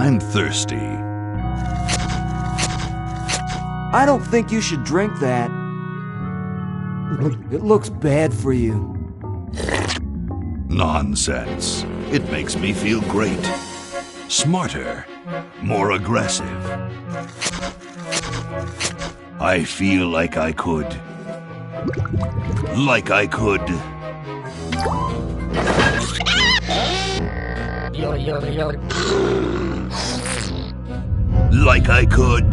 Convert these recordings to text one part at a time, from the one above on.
I'm thirsty. I don't think you should drink that. It looks bad for you. Nonsense. It makes me feel great. Smarter. More aggressive. I feel like I could. Like I could. Like I could.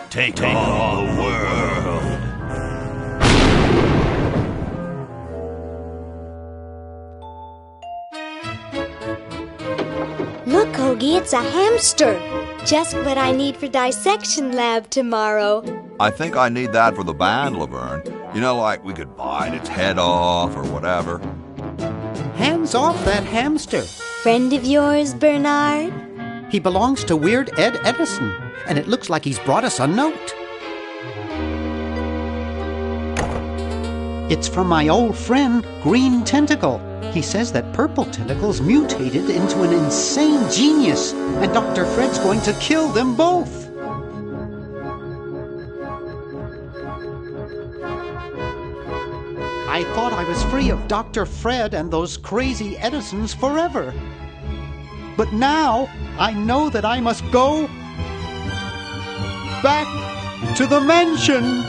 Take on the world. Look, Ogie, it's a hamster. Just what I need for dissection lab tomorrow. I think I need that for the band, Laverne. You know, like we could bite its head off or whatever. Hands off that hamster. Friend of yours, Bernard? He belongs to Weird Ed Edison, and it looks like he's brought us a note. It's from my old friend, Green Tentacle. He says that Purple Tentacle's mutated into an insane genius, and Dr. Fred's going to kill them both. I thought I was free of Dr. Fred and those crazy Edisons forever. But now I know that I must go back to the mansion.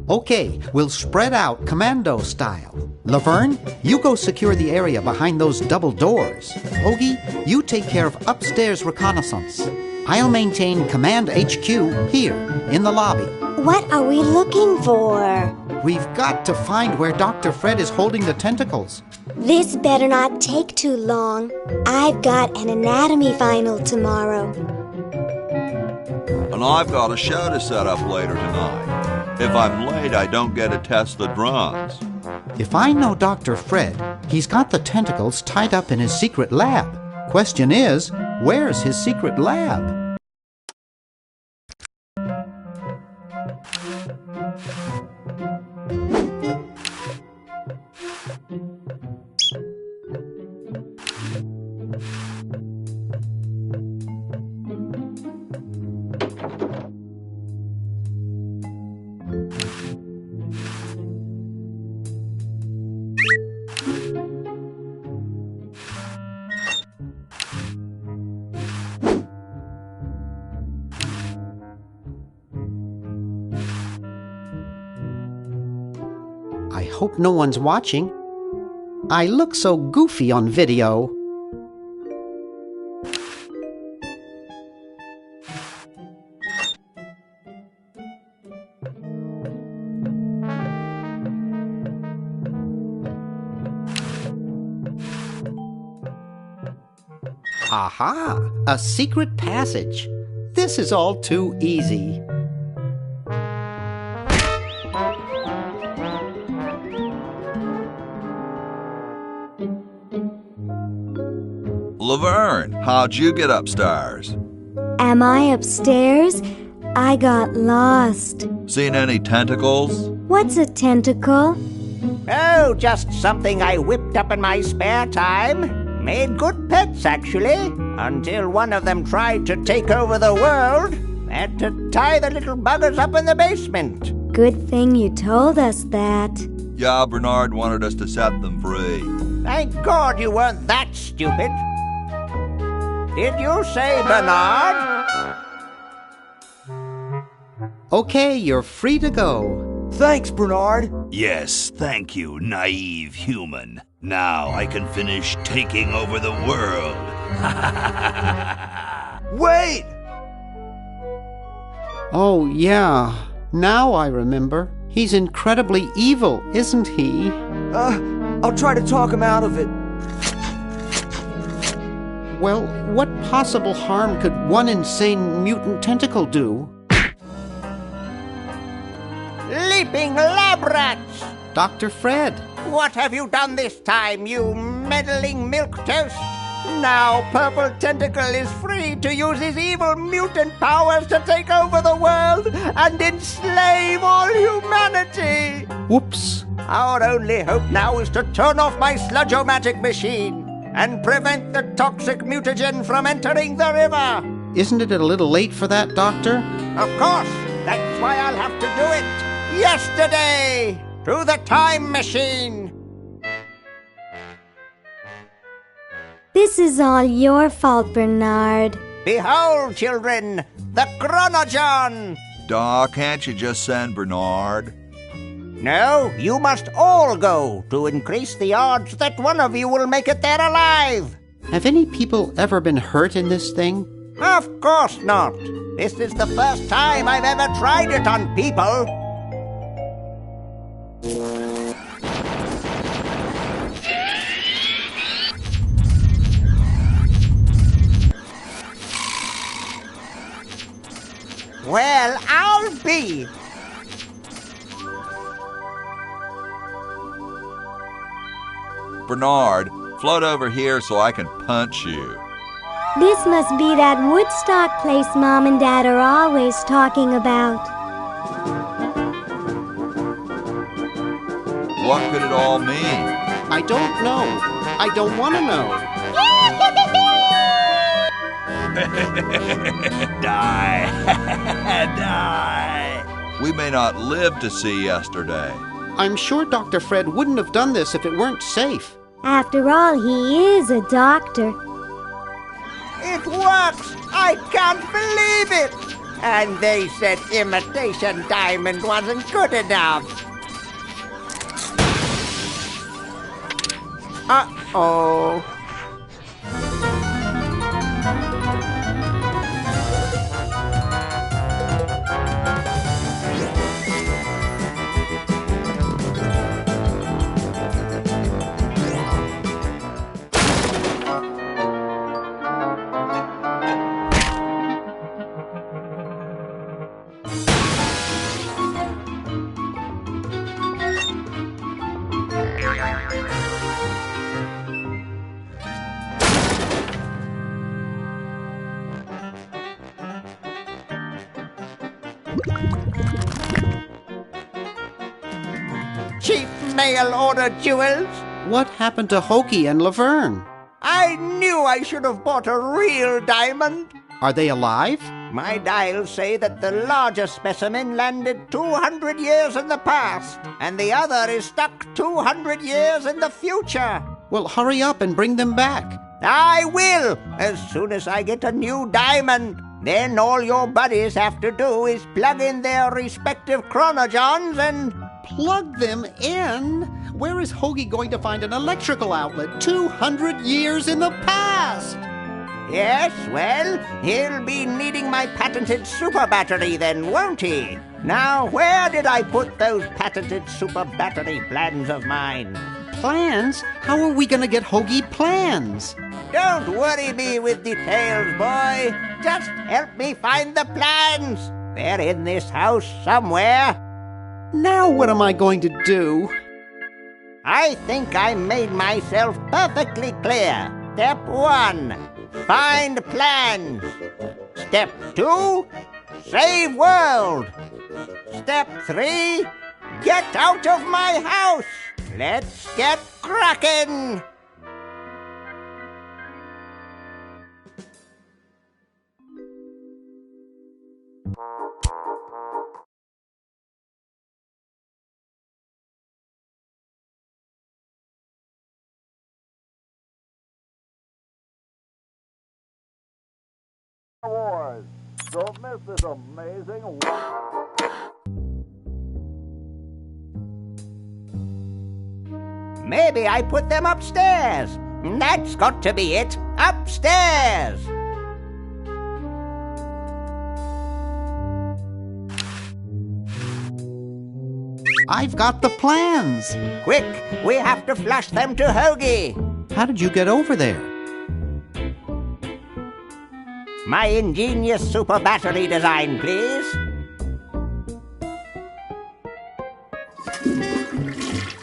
Okay, we'll spread out commando style. Laverne, you go secure the area behind those double doors. Ogie, you take care of upstairs reconnaissance. I'll maintain Command HQ here, in the lobby. What are we looking for? We've got to find where Dr. Fred is holding the tentacles. This better not take too long. I've got an anatomy final tomorrow. And I've got a show to set up later tonight. If I'm late, I don't get to test the drums. If I know Dr. Fred, he's got the tentacles tied up in his secret lab. Question is, where's his secret lab? I hope no one's watching. I look so goofy on video. Aha! A secret passage. This is all too easy. Laverne, how'd you get upstairs? Am I upstairs? I got lost. Seen any tentacles? What's a tentacle? Oh, just something I whipped up in my spare time. Made good pets, actually, until one of them tried to take over the world. Had to tie the little buggers up in the basement. Good thing you told us that. Yeah, Bernard wanted us to set them free. Thank God you weren't that stupid. Did you say Bernard? Okay, you're free to go. Thanks, Bernard. Yes, thank you, naive human. Now I can finish taking over the world. Wait! Oh, yeah. Now I remember. He's incredibly evil, isn't he? I'll try to talk him out of it. Well, what possible harm could one insane mutant tentacle do? Leaping lab rats! Dr. Fred. What have you done this time, you meddling milquetoast? Now Purple Tentacle is free to use his evil mutant powers to take over the world and enslave all humanity! Whoops. Our only hope now is to turn off my sludge-o-magic machine and prevent the toxic mutagen from entering the river. Isn't it a little late for that, Doctor? Of course, that's why I'll have to do it yesterday through the time machine. This is all your fault, Bernard. Behold, children, the Chronogon. Doc, can't you just send Bernard? No, you must all go to increase the odds that one of you will make it there alive. Have any people ever been hurt in this thing? Of course not. This is the first time I've ever tried it on people. Well, I'll be. Bernard, float over here so I can punch you. This must be that Woodstock place Mom and Dad are always talking about. What could it all mean? I don't know. I don't want to know. Die. Die. We may not live to see yesterday. I'm sure Dr. Fred wouldn't have done this if it weren't safe. After all, he is a doctor. It works! I can't believe it! And they said imitation diamond wasn't good enough. Uh-oh. Cheap mail-order jewels. What happened to Hoagie and Laverne? I knew I should have bought a real diamond. Are they alive? My dials say that the larger specimen landed 200 years in the past, and the other is stuck 200 years in the future. Well, hurry up and bring them back. I will, as soon as I get a new diamond. Then all your buddies have to do is plug in their respective chronojons and... Plug them in? Where is Hoagie going to find an electrical outlet 200 years in the past? Yes, well, he'll be needing my patented super battery then, won't he? Now, where did I put those patented super battery plans of mine? Plans? How are we going to get Hoagie plans? Don't worry me with details, boy. Just help me find the plans. They're in this house somewhere. Now what am I going to do? I think I made myself perfectly clear. Step 1, find plans. Step 2, save world. Step 3, get out of my house. Let's get cracking. Awards. Don't miss this amazing Maybe I put them upstairs. That's got to be it. Upstairs. I've got the plans. Quick, we have to flush them to Hoagie. How did you get over there? My ingenious super battery design, please.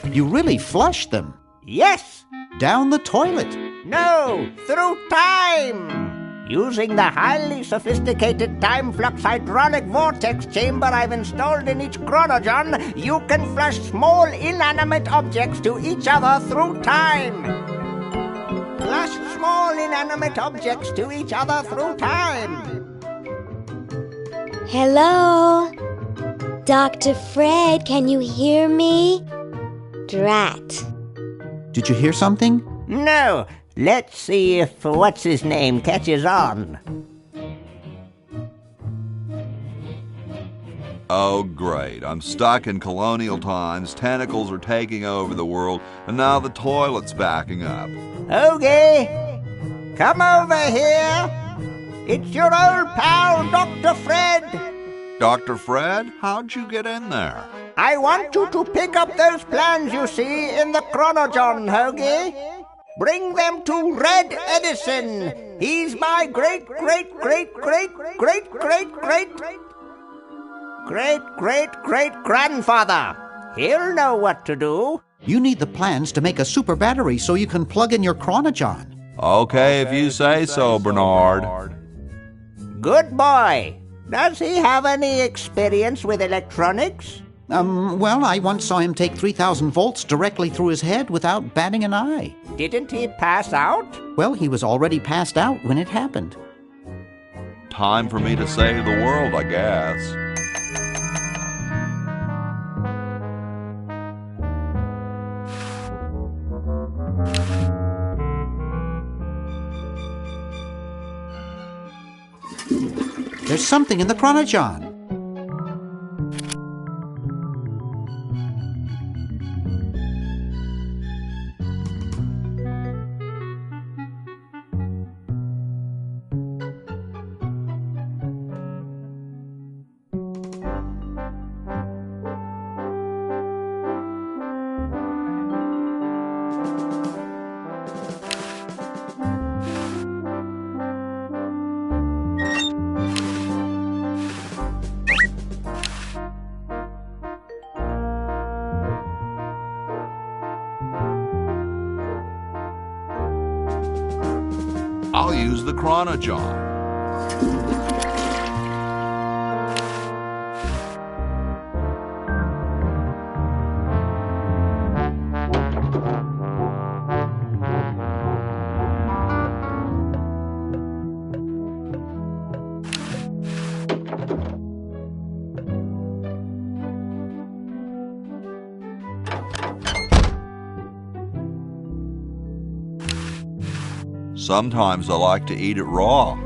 You really flushed them. Yes. Down the toilet. No, through time. Using the highly sophisticated time flux hydronic vortex chamber I've installed in each chronojon, you can flush small inanimate objects to each other through time. Flush small inanimate objects to each other through time. Hello? Dr. Fred, can you hear me? Drat. Did you hear something? No. Let's see if what's-his-name catches on. Oh, great. I'm stuck in colonial times, tentacles are taking over the world, and now the toilet's backing up. Hoagie, come over here. It's your old pal, Dr. Fred. Dr. Fred, how'd you get in there? I want you to pick up those plans you see in the chronojon, Hoagie. Bring them to Red Edison. He's my great-great-great-great-great-great-great-great-grandfather. He'll know what to do. You need the plans to make a super battery so you can plug in your chronojon. Okay, if you say so, Bernard. Good boy. Does he have any experience with electronics? Well, I once saw him take 3,000 volts directly through his head without batting an eye. Didn't he pass out? Well, he was already passed out when it happened. Time for me to save the world, I guess. There's something in the chronojon. I'll use the chronojon. Sometimes I like to eat it raw.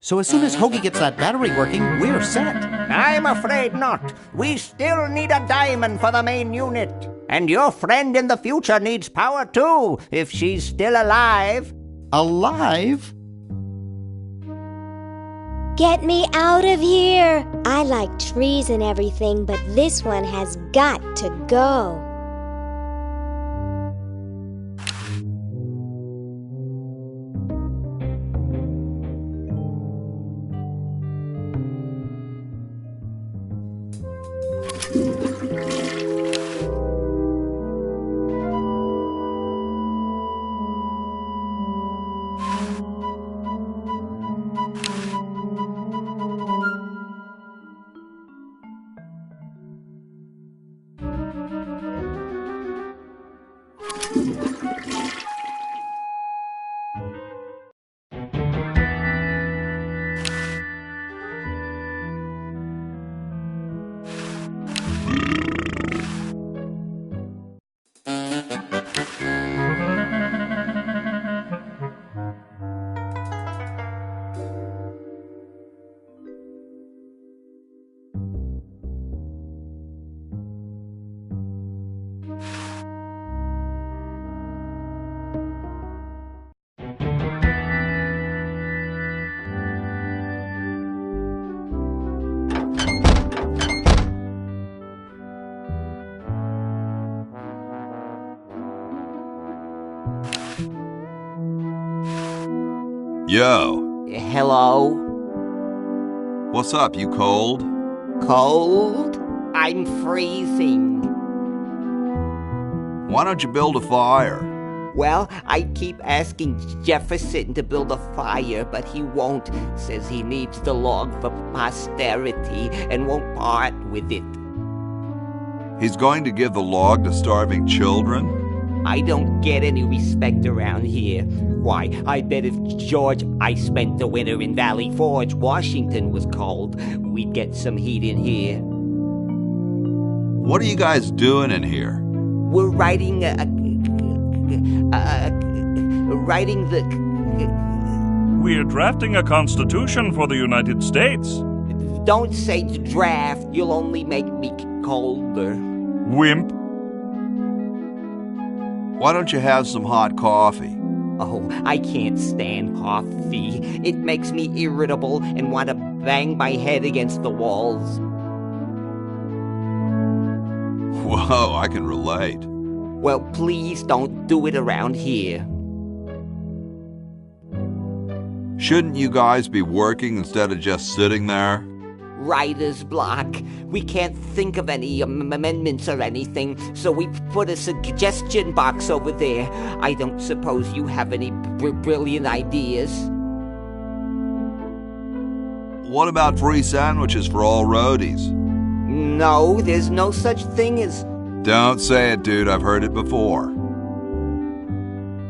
So as soon as Hoagie gets that battery working, we're set. I'm afraid not. We still need a diamond for the main unit. And your friend in the future needs power too, if she's still alive. Alive? Get me out of here! I like trees and everything, but this one has got to go. Yo. Hello? What's up, you cold? Cold? I'm freezing. Why don't you build a fire? Well, I keep asking Jefferson to build a fire, but he won't. Says he needs the log for posterity and won't part with it. He's going to give the log to starving children? I don't get any respect around here. Why, I bet if I spent the winter in Valley Forge, Washington was cold, we'd get some heat in here. What are you guys doing in here? We're writing We're drafting a constitution for the United States. Don't say draft, you'll only make me colder. Wimp. Why don't you have some hot coffee? Oh, I can't stand coffee. It makes me irritable and want to bang my head against the walls. Whoa, I can relate. Well, please don't do it around here. Shouldn't you guys be working instead of just sitting there? Writer's block. We can't think of any amendments or anything, so we put a suggestion box over there. I don't suppose you have any brilliant ideas? What about free sandwiches for all roadies? No, there's no such thing as... Don't say it, dude. I've heard it before.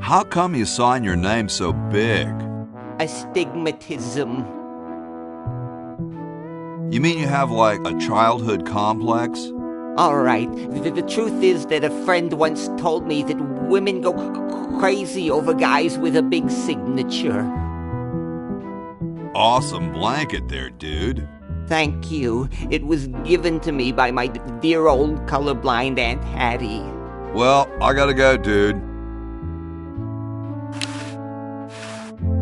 How come you sign your name so big? Astigmatism. You mean you have, like, a childhood complex? All right. The truth is that a friend once told me that women go crazy over guys with a big signature. Awesome blanket there, dude. Thank you. It was given to me by my dear old colorblind Aunt Hattie. Well, I gotta go, dude.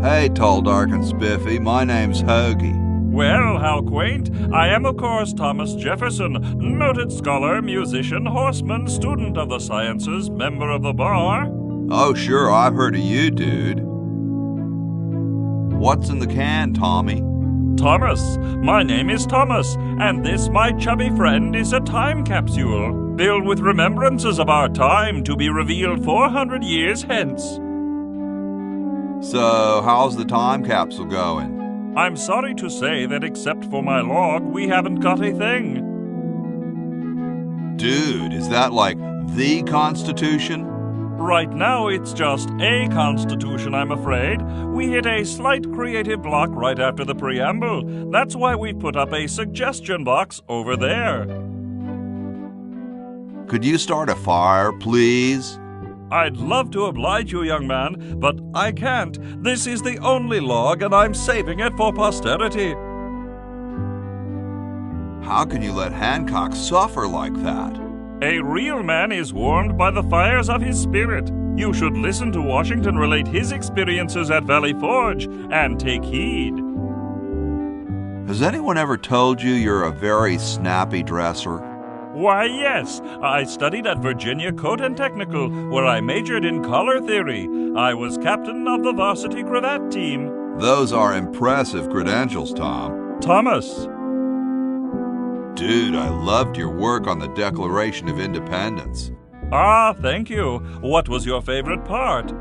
Hey, tall, dark, and spiffy. My name's Hoagie. Well, how quaint. I am, of course, Thomas Jefferson, noted scholar, musician, horseman, student of the sciences, member of the bar. Oh, sure, I've heard of you, dude. What's in the can, Tommy? Thomas. My name is Thomas, and this, my chubby friend, is a time capsule, filled with remembrances of our time to be revealed 400 years hence. So, how's the time capsule going? I'm sorry to say that except for my log, we haven't got a thing. Dude, is that like the Constitution? Right now, it's just a constitution, I'm afraid. We hit a slight creative block right after the preamble. That's why we put up a suggestion box over there. Could you start a fire, please? I'd love to oblige you, young man, but I can't. This is the only log, and I'm saving it for posterity. How can you let Hancock suffer like that? A real man is warmed by the fires of his spirit. You should listen to Washington relate his experiences at Valley Forge and take heed. Has anyone ever told you you're a very snappy dresser? Why, yes. I studied at Virginia Coat and Technical, where I majored in color theory. I was captain of the varsity cravat team. Those are impressive credentials, Tom. Thomas. Dude, I loved your work on the Declaration of Independence. Ah, thank you. What was your favorite part?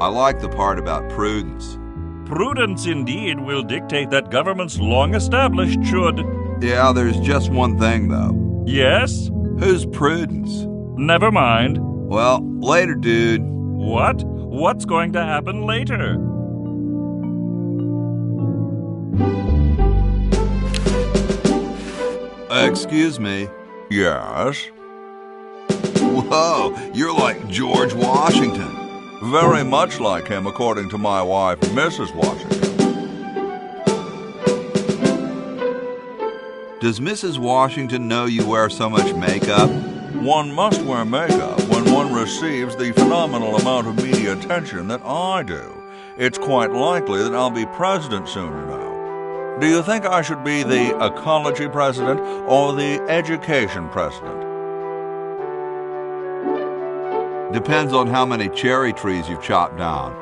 I like the part about prudence. Prudence, indeed, will dictate that governments long established should... Yeah, there's just one thing, though. Yes? Who's Prudence? Never mind. Well, later, dude. What? What's going to happen later? Excuse me. Yes? Whoa, you're like George Washington. Very much like him, according to my wife, Mrs. Washington. Does Mrs. Washington know you wear so much makeup? One must wear makeup when one receives the phenomenal amount of media attention that I do. It's quite likely that I'll be president soon, you know. Do you think I should be the ecology president or the education president? Depends on how many cherry trees you've chopped down.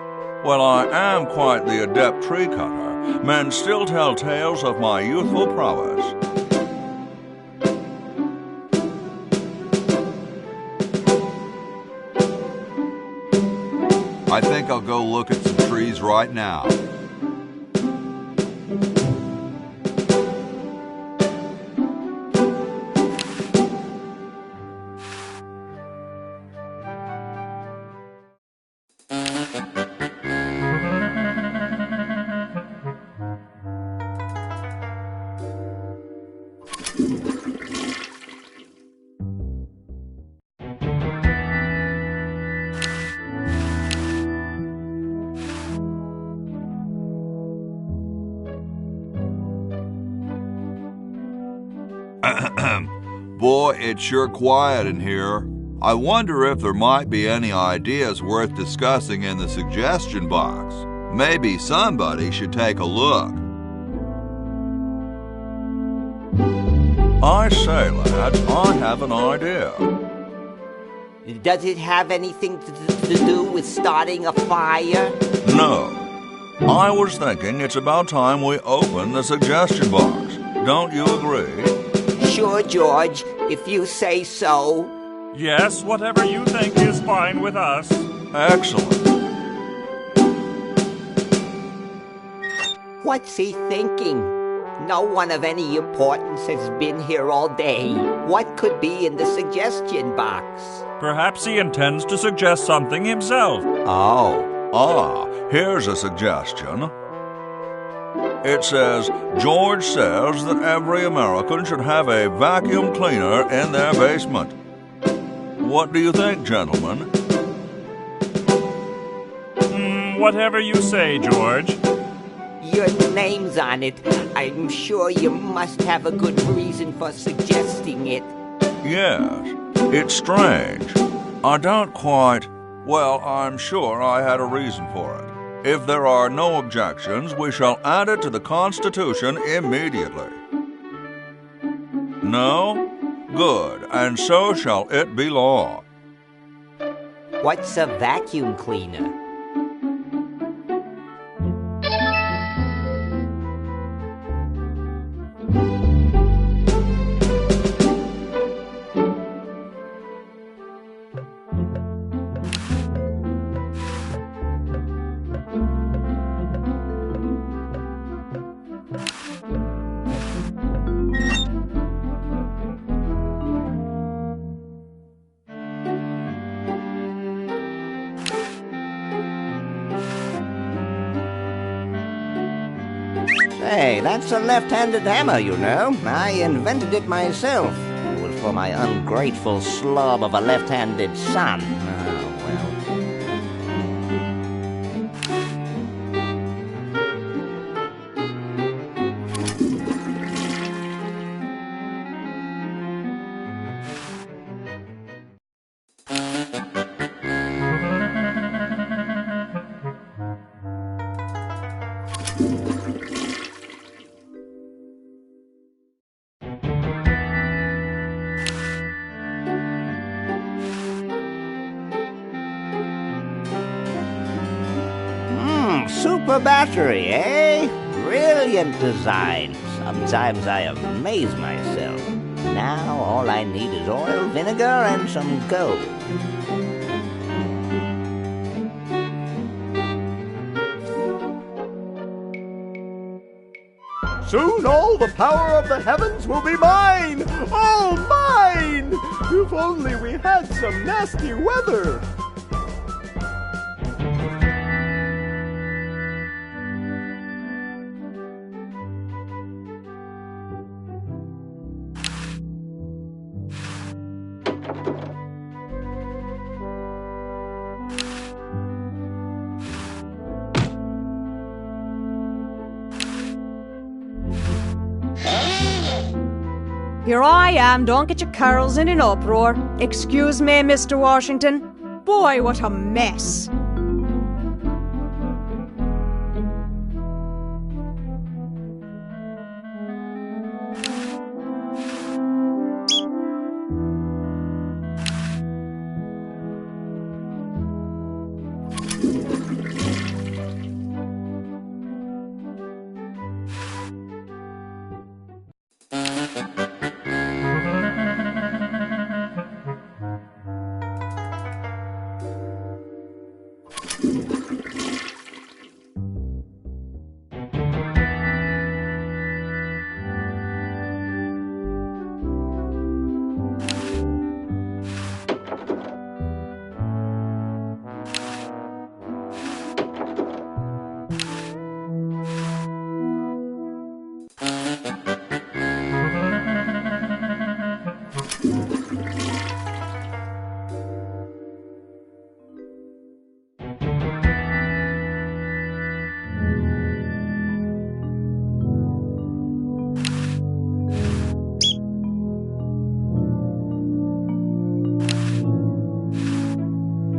Well, I am quite the adept tree cutter. Men still tell tales of my youthful prowess. I think I'll go look at some trees right now. Boy, it's sure quiet in here. I wonder if there might be any ideas worth discussing in the suggestion box. Maybe somebody should take a look. I say, lads, I have an idea. Does it have anything to do with starting a fire? No. I was thinking it's about time we open the suggestion box. Don't you agree? Sure, George, if you say so. Yes, whatever you think is fine with us. Excellent. What's he thinking? No one of any importance has been here all day. What could be in the suggestion box? Perhaps he intends to suggest something himself. Oh. Here's a suggestion. It says, George says that every American should have a vacuum cleaner in their basement. What do you think, gentlemen? Whatever you say, George. Your name's on it. I'm sure you must have a good reason for suggesting it. Yes, it's strange. I don't quite... Well, I'm sure I had a reason for it. If there are no objections, we shall add it to the Constitution immediately. No? Good, and so shall it be law. What's a vacuum cleaner? Hey, that's a left-handed hammer, you know. I invented it myself. It was for my ungrateful slob of a left-handed son. Oh, well. Super battery, eh? Brilliant design. Sometimes I amaze myself. Now all I need is oil, vinegar, and some gold. Soon all the power of the heavens will be mine! All mine! If only we had some nasty weather! Here I am, don't get your carols in an uproar. Excuse me, Mr. Washington. Boy, what a mess.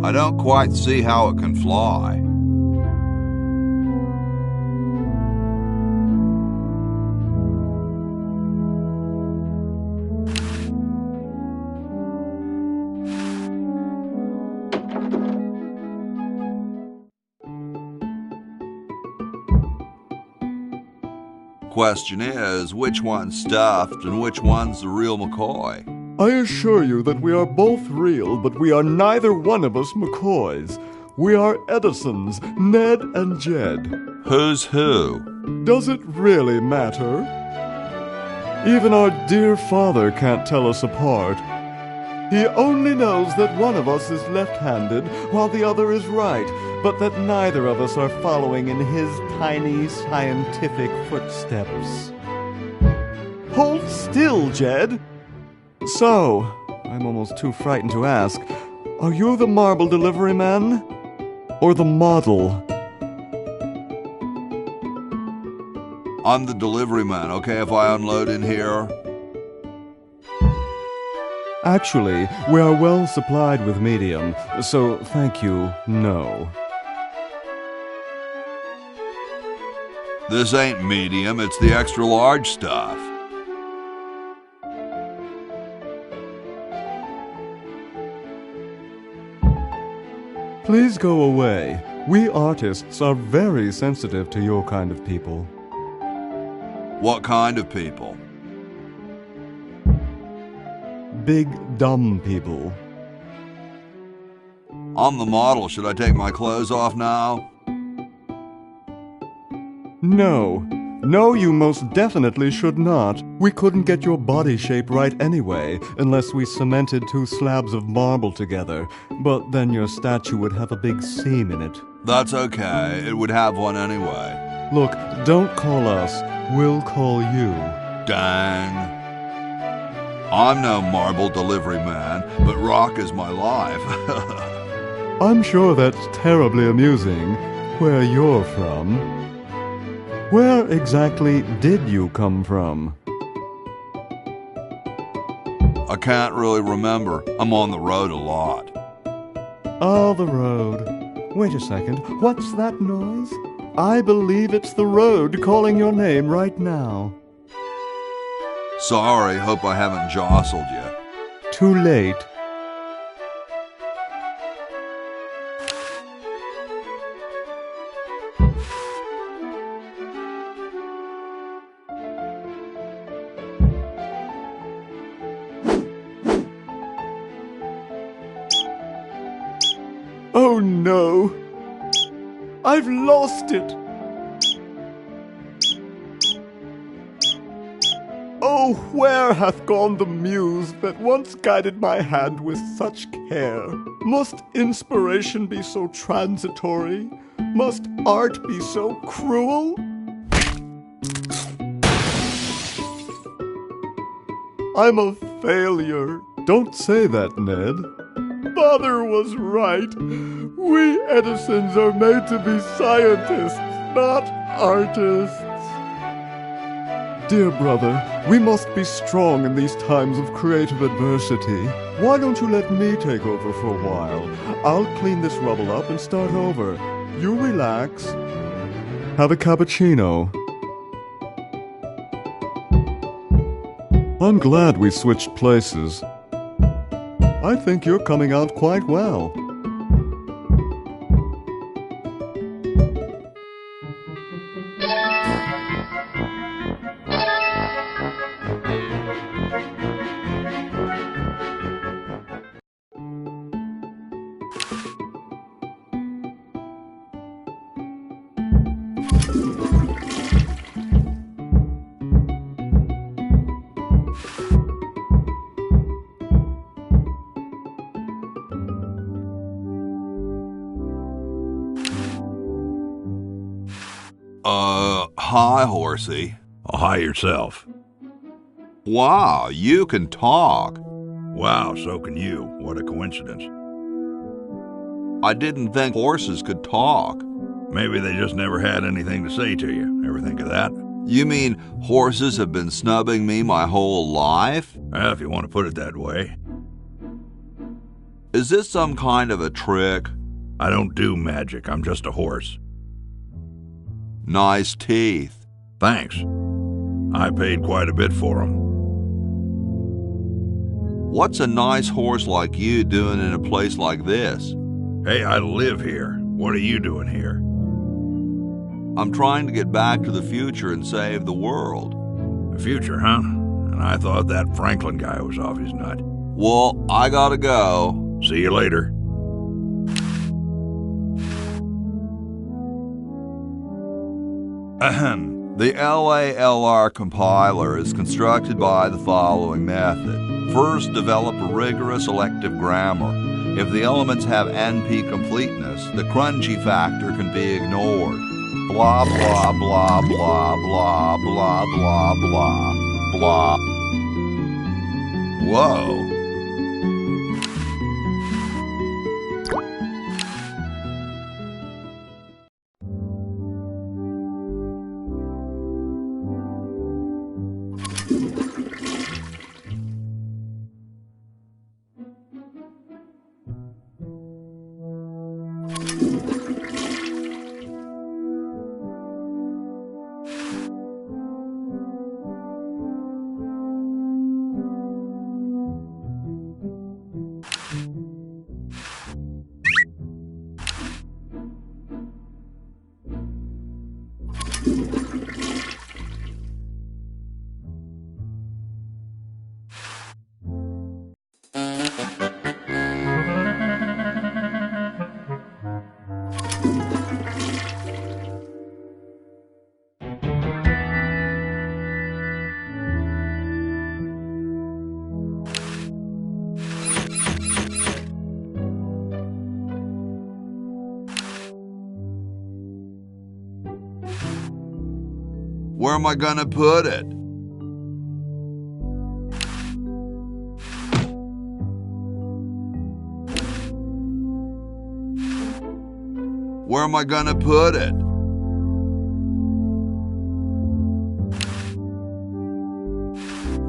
I don't quite see how it can fly. Question is, which one's stuffed and which one's the real McCoy? I assure you that we are both real, but we are neither one of us McCoys. We are Edisons, Ned and Jed. Who's who? Does it really matter? Even our dear father can't tell us apart. He only knows that one of us is left-handed while the other is right, but that neither of us are following in his tiny scientific footsteps. Hold still, Jed! So, I'm almost too frightened to ask, are you the marble delivery man? Or the model? I'm the delivery man, okay, if I unload in here? Actually, we are well supplied with medium, so thank you, no. This ain't medium, it's the extra large stuff. Please go away. We artists are very sensitive to your kind of people. What kind of people? Big, dumb people. I'm the model. Should I take my clothes off now? No. No, you most definitely should not. We couldn't get your body shape right anyway, unless we cemented 2 slabs of marble together. But then your statue would have a big seam in it. That's okay. It would have one anyway. Look, don't call us. We'll call you. Dang. I'm no marble delivery man, but rock is my life. I'm sure that's terribly amusing, where you're from. Where exactly did you come from? I can't really remember. I'm on the road a lot. Oh, the road. Wait a second. What's that noise? I believe it's the road calling your name right now. Sorry, hope I haven't jostled you. Too late. Oh no! I've lost it! Oh, where hath gone the muse that once guided my hand with such care? Must inspiration be so transitory? Must art be so cruel? I'm a failure. Don't say that, Ned. Father was right. We Edisons are made to be scientists, not artists. Dear brother, we must be strong in these times of creative adversity. Why don't you let me take over for a while? I'll clean this rubble up and start over. You relax. Have a cappuccino. I'm glad we switched places. I think you're coming out quite well. Hi, Horsey. Oh, hi yourself. Wow, you can talk. Wow, so can you. What a coincidence. I didn't think horses could talk. Maybe they just never had anything to say to you. Ever think of that? You mean horses have been snubbing me my whole life? Well, if you want to put it that way. Is this some kind of a trick? I don't do magic. I'm just a horse. Nice teeth. Thanks. I paid quite a bit for them. What's a nice horse like you doing in a place like this? Hey, I live here. What are you doing here? I'm trying to get back to the future and save the world. The future, huh? And I thought that Franklin guy was off his nut. Well, I gotta go. See you later. Ahem. The LALR compiler is constructed by the following method. First, develop a rigorous elective grammar. If the elements have NP completeness, the crunchy factor can be ignored. Blah, blah, blah, blah, blah, blah, blah, blah, blah. Whoa. Where am I gonna put it? Where am I gonna put it?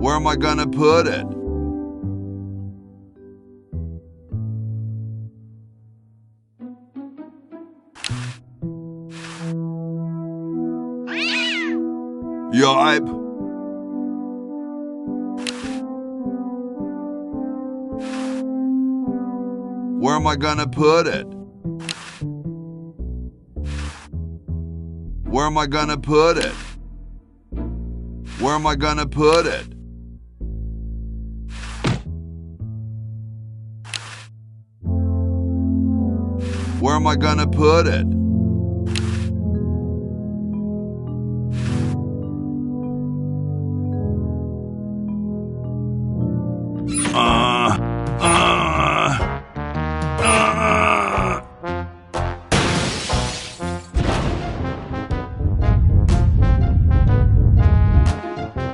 Where am I gonna put it? Yipe! Where am I gonna put it? Where am I gonna put it? Where am I gonna put it? Where am I gonna put it?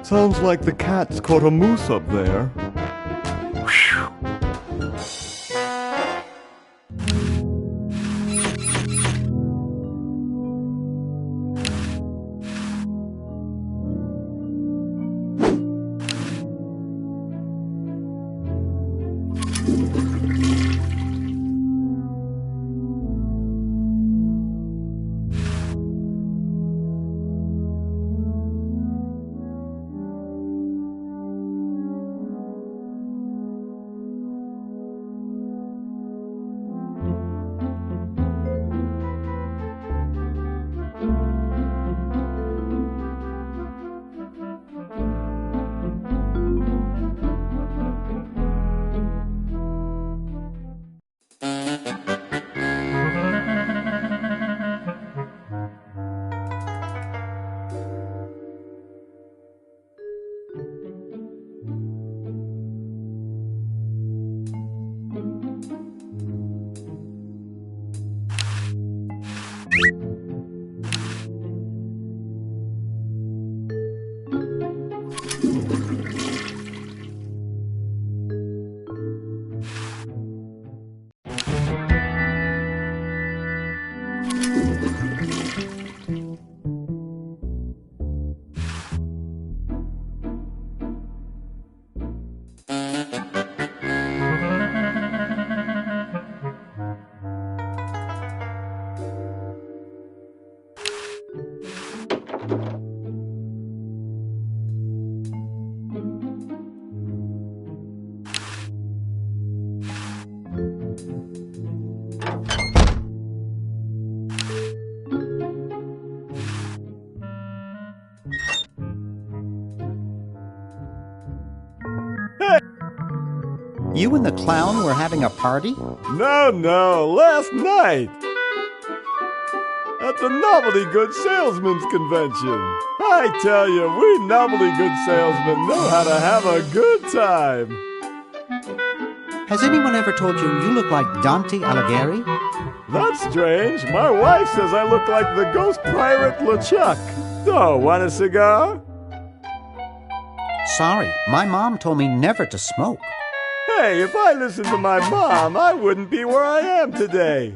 Sounds like the cat's caught a moose up there. You and the clown were having a party? No, last night! At the Novelty Good Salesmen's Convention. I tell you, we Novelty Good Salesmen know how to have a good time. Has anyone ever told you you look like Dante Alighieri? That's strange. My wife says I look like the ghost pirate LeChuck. So, want a cigar? Sorry, my mom told me never to smoke. Hey, if I listened to my mom, I wouldn't be where I am today.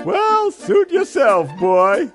Well, suit yourself, boy.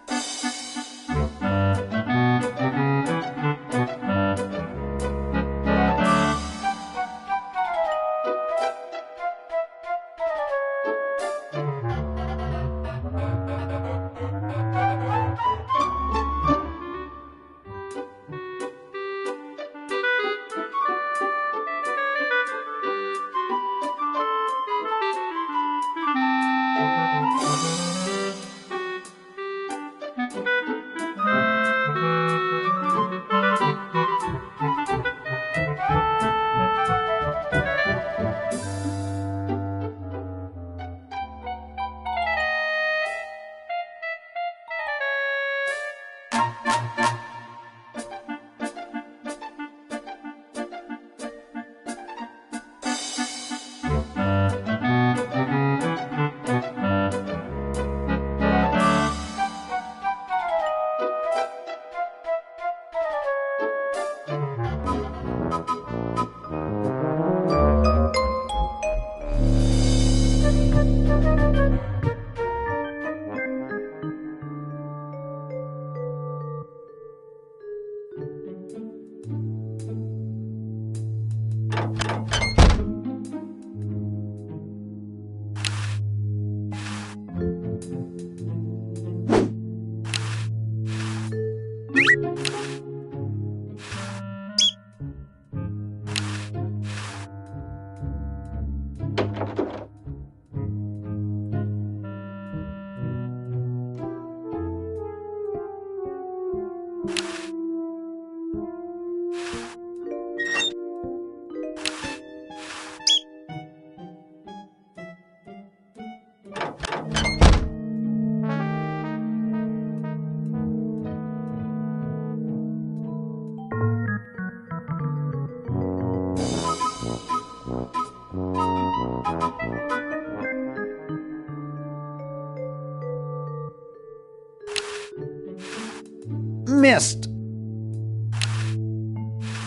missed.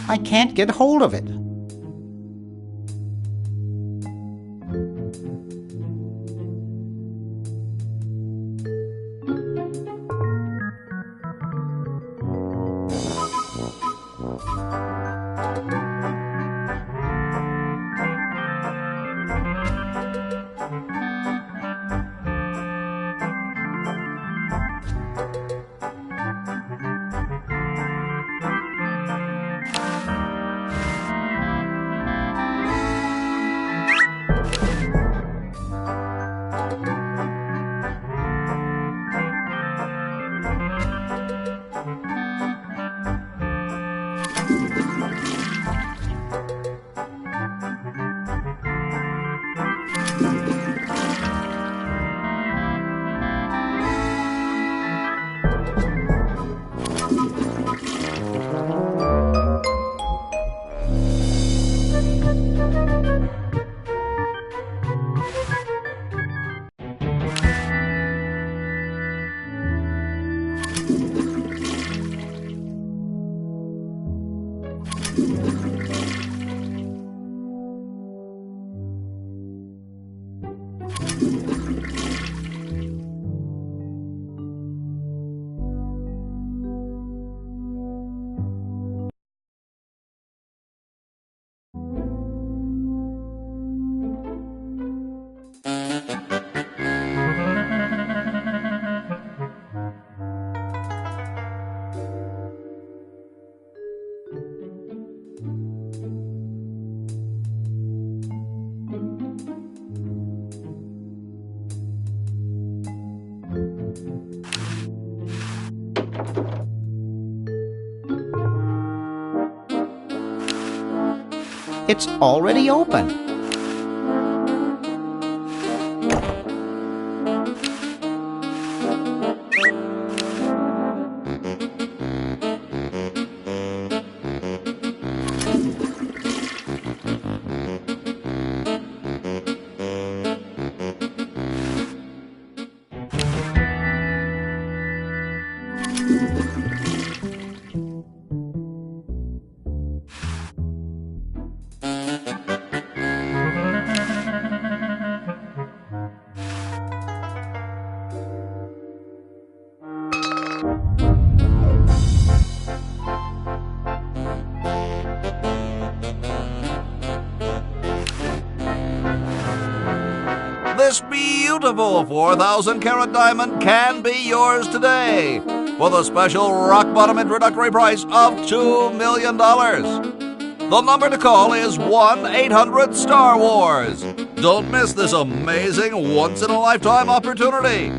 I can't get hold of it. It's already open. This beautiful 4,000-carat diamond can be yours today with a special rock-bottom introductory price of $2 million. The number to call is 1-800-STAR-WARS. Don't miss this amazing once-in-a-lifetime opportunity.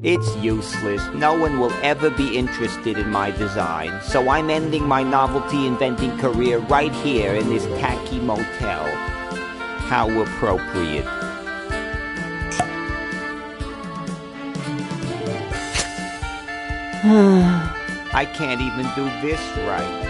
It's useless. No one will ever be interested in my design, so I'm ending my novelty inventing career right here in this tacky motel. How appropriate. I can't even do this right.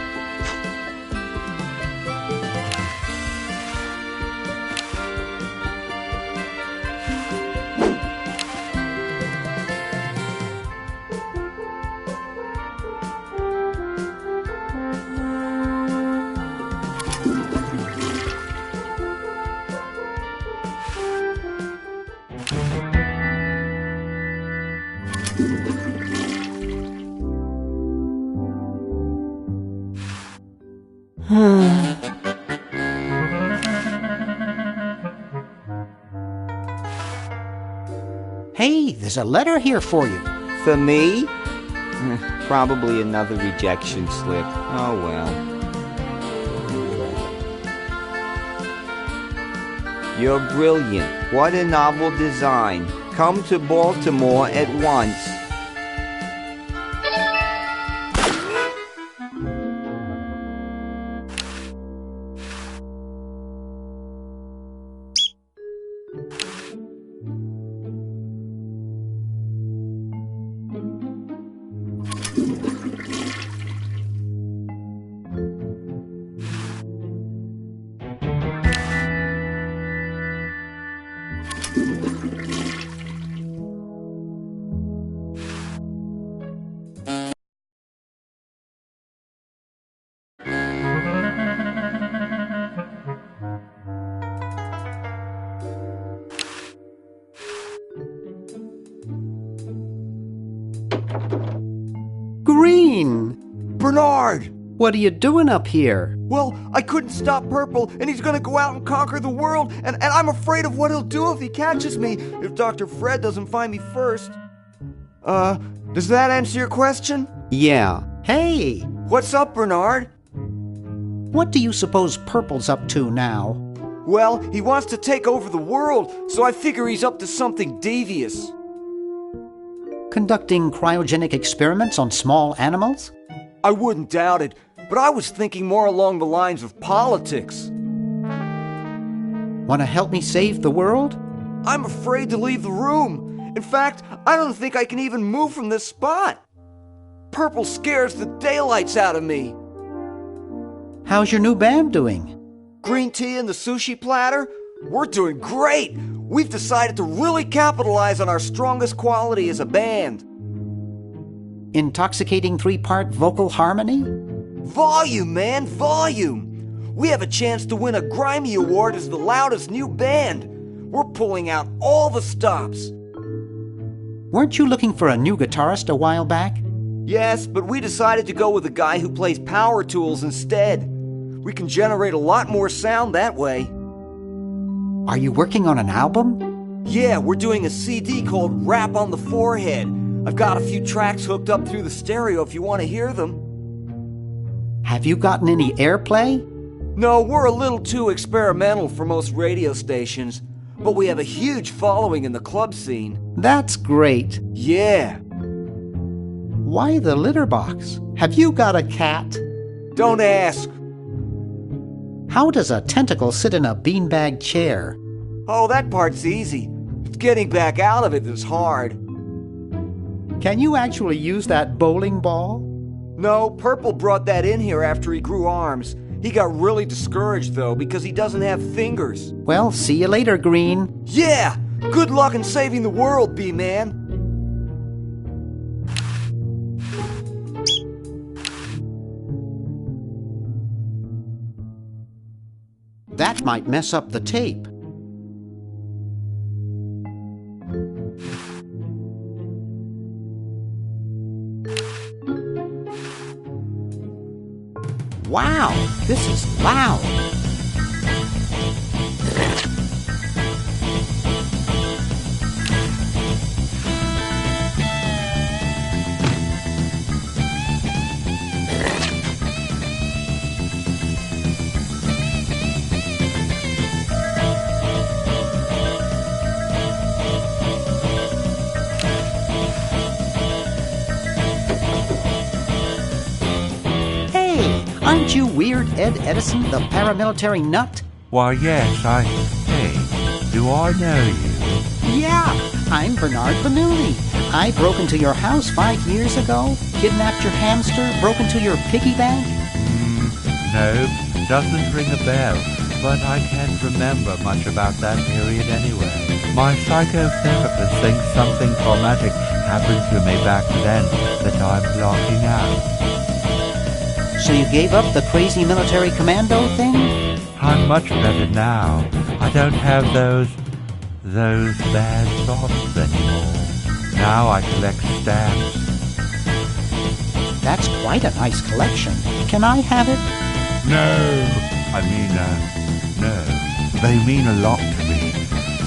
Hey, there's a letter here for you. For me? Probably another rejection slip. Oh well. You're brilliant. What a novel design. Come to Baltimore at once. Green! Bernard! What are you doing up here? Well, I couldn't stop Purple, and he's gonna go out and conquer the world, and I'm afraid of what he'll do if he catches me, if Dr. Fred doesn't find me first. Does that answer your question? Yeah. Hey! What's up, Bernard? What do you suppose Purple's up to now? Well, he wants to take over the world, so I figure he's up to something devious. Conducting cryogenic experiments on small animals? I wouldn't doubt it, but I was thinking more along the lines of politics. Want to help me save the world? I'm afraid to leave the room. In fact, I don't think I can even move from this spot. Purple scares the daylights out of me. How's your new band doing? Green tea and the sushi platter? We're doing great! We've decided to really capitalize on our strongest quality as a band. Intoxicating 3-part vocal harmony? Volume, man, volume! We have a chance to win a Grimey Award as the loudest new band. We're pulling out all the stops. Weren't you looking for a new guitarist a while back? Yes, but we decided to go with a guy who plays power tools instead. We can generate a lot more sound that way. Are you working on an album? Yeah, we're doing a CD called Rap on the Forehead. I've got a few tracks hooked up through the stereo if you want to hear them. Have you gotten any airplay? No, we're a little too experimental for most radio stations, but we have a huge following in the club scene. That's great. Yeah. Why the litter box? Have you got a cat? Don't ask. How does a tentacle sit in a beanbag chair? Oh, that part's easy. It's getting back out of it that's hard. Can you actually use that bowling ball? No, Purple brought that in here after he grew arms. He got really discouraged, though, because he doesn't have fingers. Well, see you later, Green. Yeah! Good luck in saving the world, B-Man. That might mess up the tape. Wow, this is loud. Aren't you Weird Ed Edison, the paramilitary nut? Why, yes, Hey, do I know you? Yeah, I'm Bernard Bernoulli. I broke into your house 5 years ago, kidnapped your hamster, broke into your piggy bank. No, doesn't ring a bell, but I can't remember much about that period anyway. My psychotherapist thinks something traumatic happened to me back then that I'm blocking out. So you gave up the crazy military commando thing? I'm much better now. I don't have those bad thoughts anymore. Now I collect stamps. That's quite a nice collection. Can I have it? No. No. They mean a lot to me.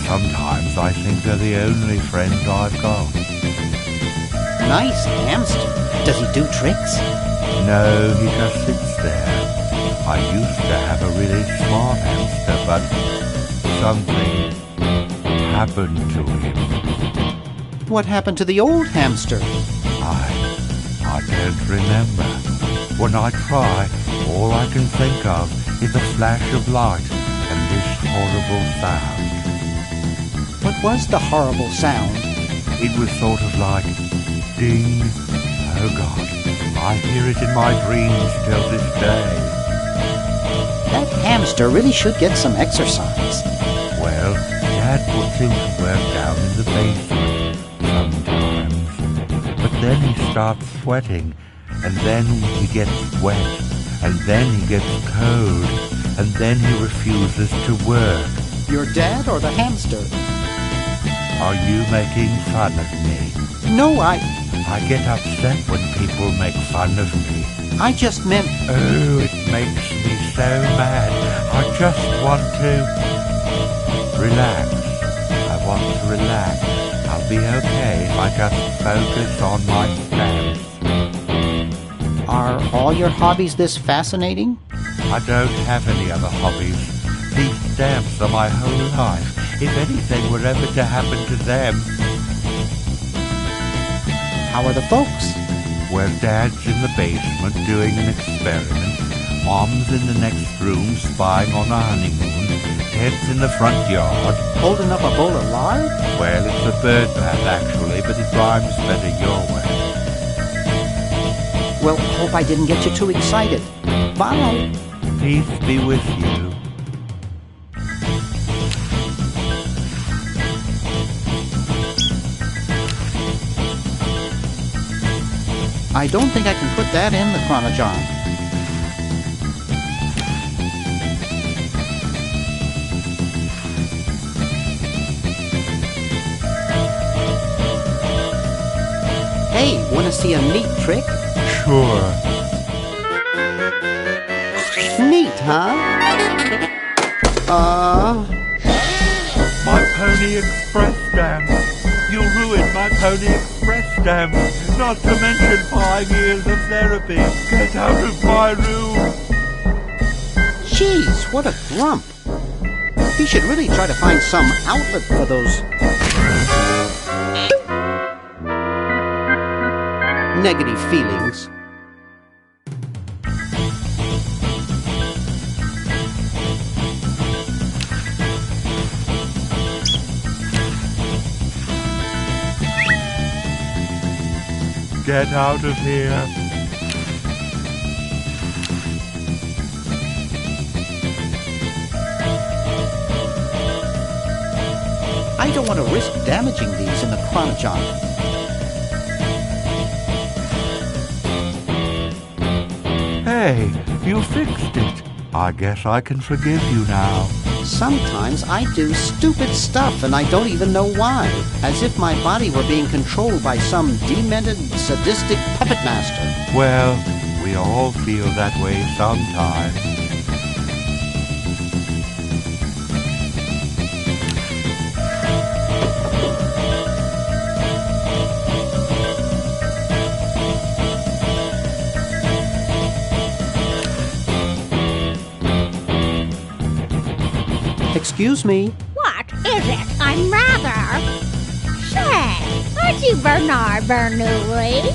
Sometimes I think they're the only friends I've got. Nice hamster. Does he do tricks? No, he just sits there. I used to have a really smart hamster, but something happened to him. What happened to the old hamster? I don't remember. When I try, all I can think of is a flash of light and this horrible sound. What was the horrible sound? It was sort of like ding. Oh God, I hear it in my dreams till this day. That hamster really should get some exercise. Well, Dad puts him to work down in the basement sometimes. But then he starts sweating, and then he gets wet, and then he gets cold, and then he refuses to work. Your dad or the hamster? Are you making fun of me? No, I get upset when people make fun of me. I just meant... Oh, it makes me so mad. I just want to... relax. I want to relax. I'll be okay if I just focus on my stamps. Are all your hobbies this fascinating? I don't have any other hobbies. These stamps are my whole life. If anything were ever to happen to them... How are the folks? Well, Dad's in the basement doing an experiment. Mom's in the next room spying on our honeymoon. Ted's in the front yard. Holding up a bowl of lard? Well, it's a bird bath, actually, but it rhymes better your way. Well, hope I didn't get you too excited. Bye. Peace be with you. I don't think I can put that in the Chronojohn. Hey, want to see a neat trick? Sure. Neat, huh? My Pony Express stamp. You ruined my Pony Express stamp. Not to mention 5 years of therapy. Get out of my room. Jeez, what a grump. He should really try to find some outlet for those... negative feelings. Get out of here. I don't want to risk damaging these in the Chronojohn. Hey, you fixed it. I guess I can forgive you now. Sometimes I do stupid stuff and I don't even know why. As if my body were being controlled by some demented, sadistic puppet master. Well, we all feel that way sometimes. Excuse me. What is it? I'm rather... Say, aren't you Bernard Bernoulli?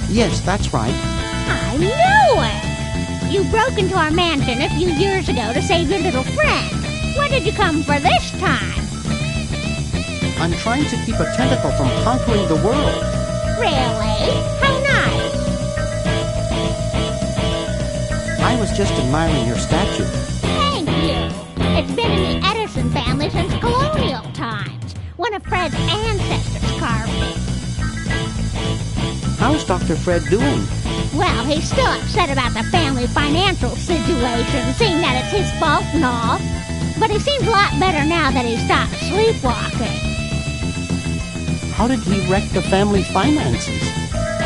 Yes, that's right. I knew it! You broke into our mansion a few years ago to save your little friend. What did you come for this time? I'm trying to keep a tentacle from conquering the world. Really? How nice. I was just admiring your statue. Thank you. It's been in the Edison family since colonial times. One of Fred's ancestors carved it. How's Dr. Fred doing? Well, he's still upset about the family financial situation, seeing that it's his fault and all. But he seems a lot better now that he stopped sleepwalking. How did he wreck the family finances?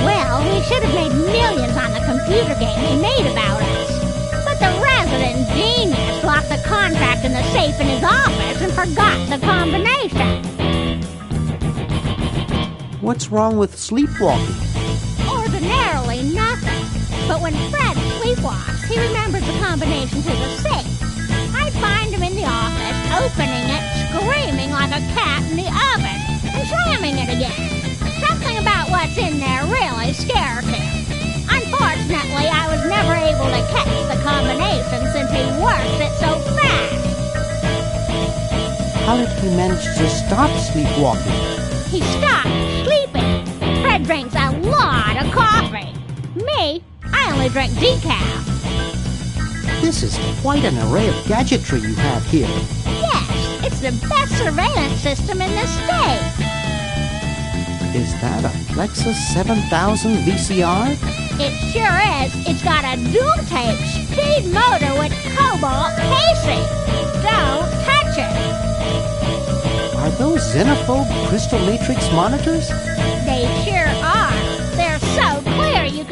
Well, we should have made millions on the computer game they made about us. But the resident genius locked the contract in the safe in his office and forgot the combination. What's wrong with sleepwalking? Ordinarily nothing. But when Fred sleepwalks, he remembers the combination to the safe. I'd find him in the office, opening it, screaming like a cat in the oven, and slamming it again. Something about what's in there really scares him. Unfortunately, I was never able to catch the combination since he works it so fast. How did he manage to stop sleepwalking? He stopped sleeping. Fred drinks a lot of coffee. Me, I only drink decaf. This is quite an array of gadgetry you have here. Yes, it's the best surveillance system in the state. Is that a Plexus 7000 VCR? It sure is. It's got a dual-tape speed motor with cobalt casing. Don't touch it. Are those xenophobe crystal matrix monitors?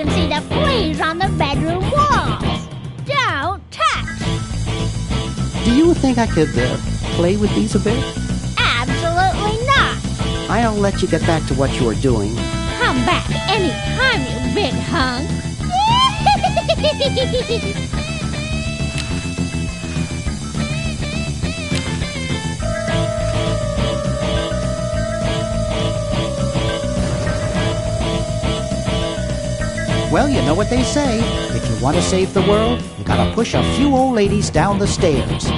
can see the fleas on the bedroom walls. Don't touch. Do you think I could play with these a bit? Absolutely not. I'll let you get back to what you were doing. Come back anytime, you big hunk. Well, you know what they say. If you want to save the world, you gotta push a few old ladies down the stairs.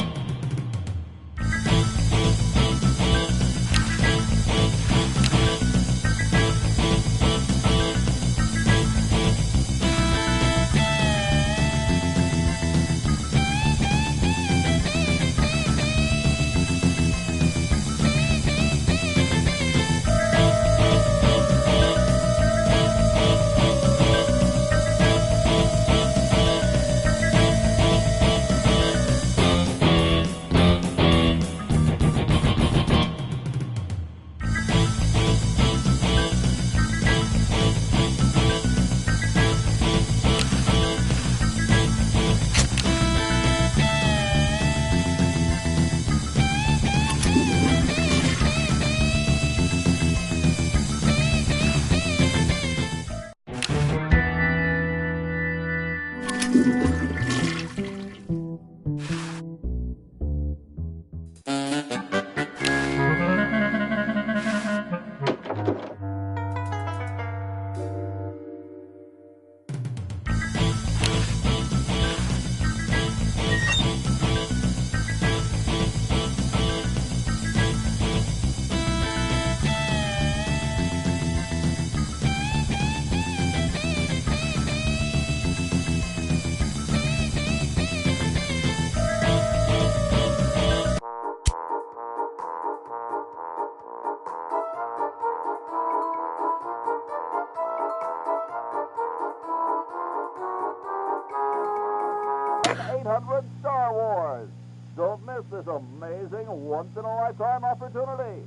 Star Wars. Don't miss this amazing once-in-a-lifetime opportunity.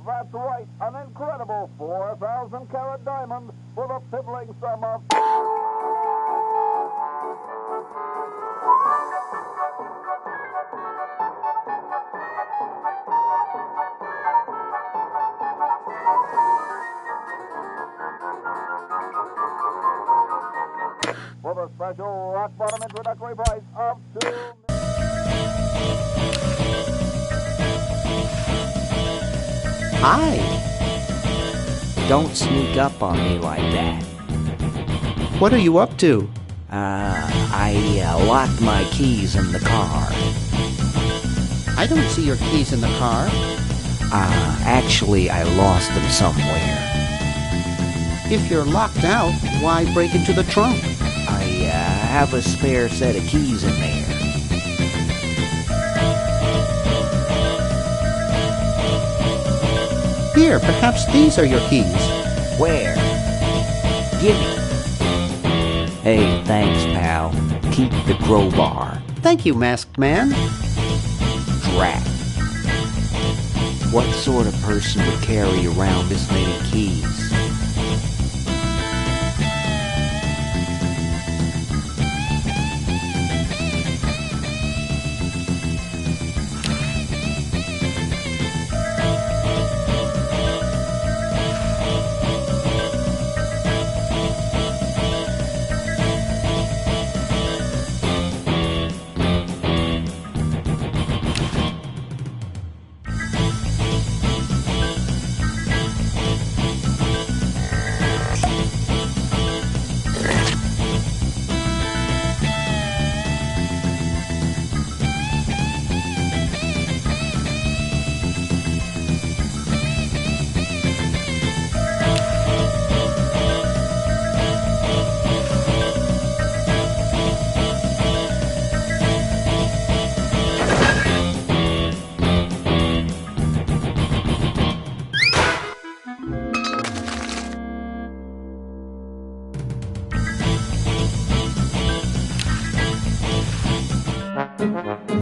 That's right, an incredible 4,000-carat diamond for the piddling sum of... for the special rock-bottom introductory price of $2 Hi. Don't sneak up on me like that. What are you up to? I locked my keys in the car. I don't see your keys in the car. Actually, I lost them somewhere. If you're locked out, why break into the trunk? I have a spare set of keys in there. Here, perhaps these are your keys. Where? Gimme. Hey, thanks, pal. Keep the crowbar. Thank you, Masked Man. Drat. What sort of person would carry around this many keys?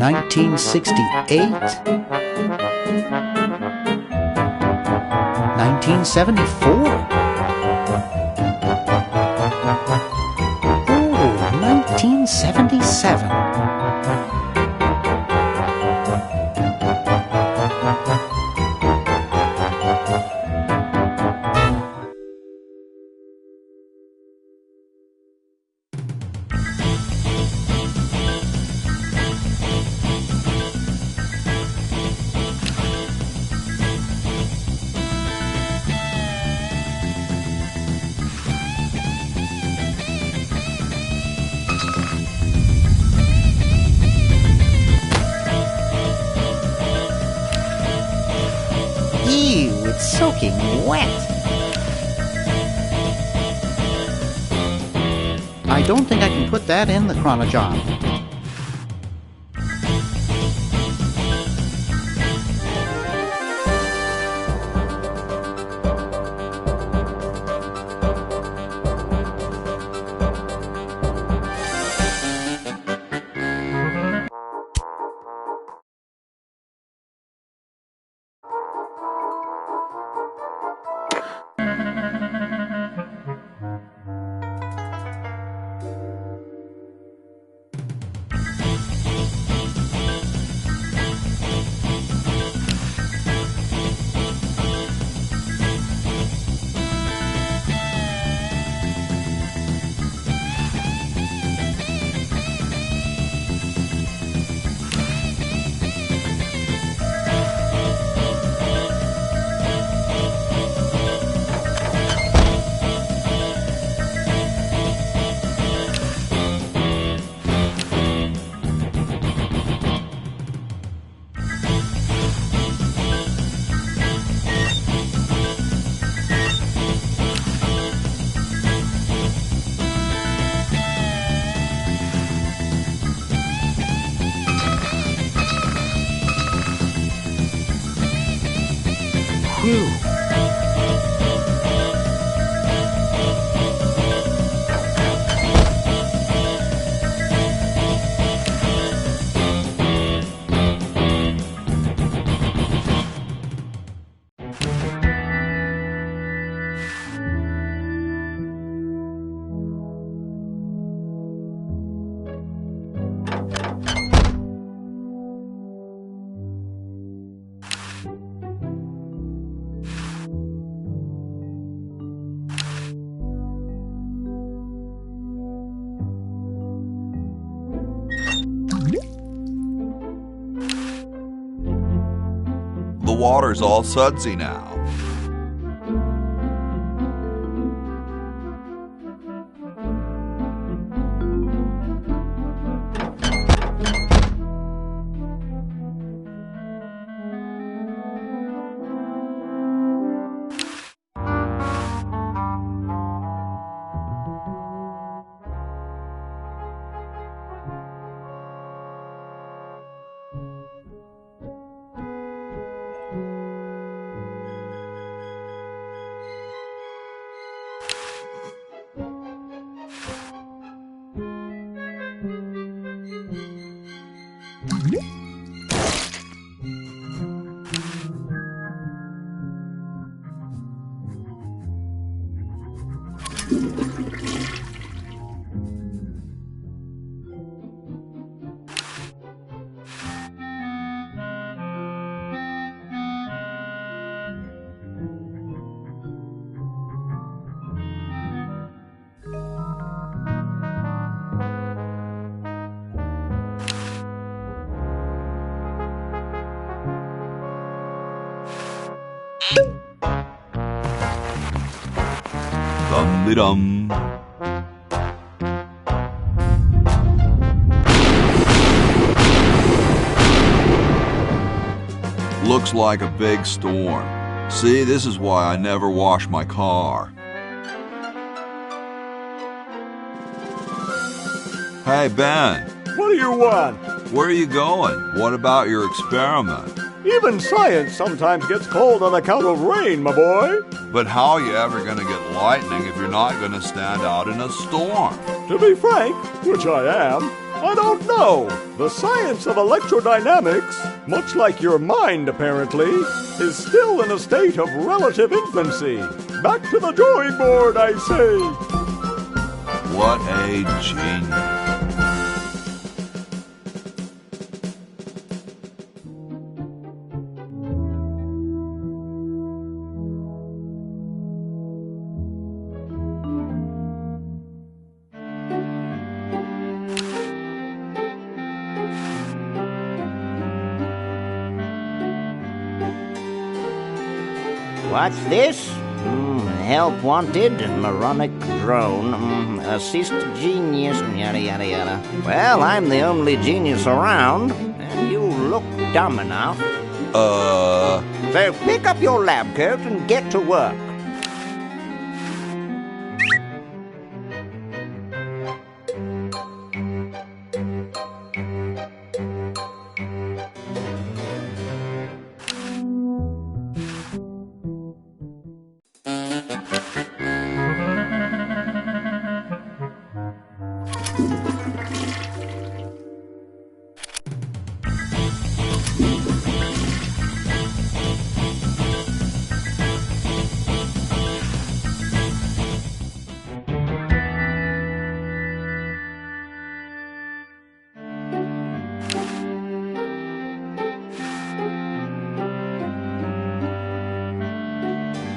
$1968? $1974? 1977. Ew, it's soaking wet. I don't think I can put that in the chronojon. Phew. The water's all sudsy now. Dum-de-dum. Looks like a big storm. See, this is why I never wash my car. Hey, Ben. What do you want? Where are you going? What about your experiment? Even science sometimes gets cold on account of rain, my boy. But how are you ever going to get lightning if you're not going to stand out in a storm? To be frank, which I am, I don't know. The science of electrodynamics, much like your mind apparently, is still in a state of relative infancy. Back to the drawing board, I say. What a genius. What's this? Help wanted, moronic drone, assist genius, yada yada yada. Well, I'm the only genius around, and you look dumb enough. So pick up your lab coat and get to work.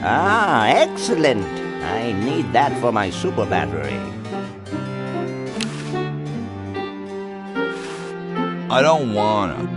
Ah, excellent. I need that for my super battery. I don't wanna.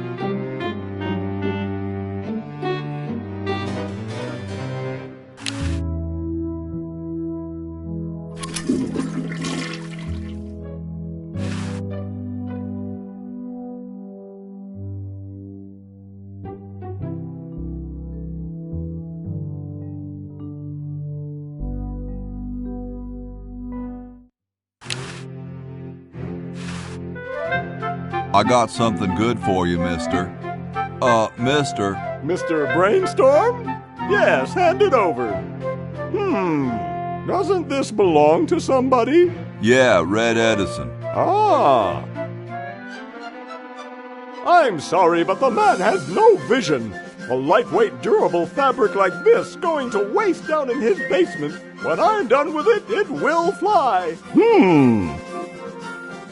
I got something good for you, mister. Mister. Mr. Brainstorm? Yes, hand it over. Doesn't this belong to somebody? Yeah, Red Edison. Ah. I'm sorry, but the man has no vision. A lightweight, durable fabric like this going to waste down in his basement. When I'm done with it, it will fly.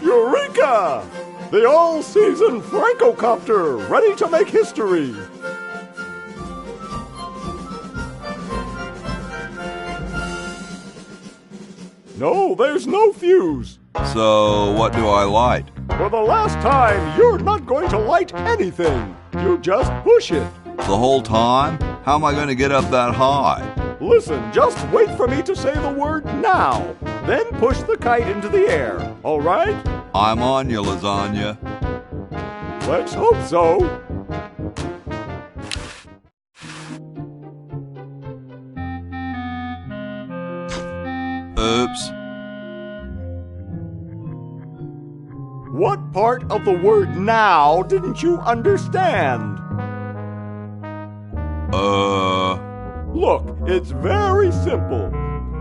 Eureka! The all-season Francocopter, ready to make history. No, there's no fuse. So, what do I light? For the last time, you're not going to light anything. You just push it. The whole time? How am I going to get up that high? Listen, just wait for me to say the word now. Then push the kite into the air, all right? I'm on you, lasagna. Let's hope so. Oops. What part of the word now didn't you understand? Look, it's very simple.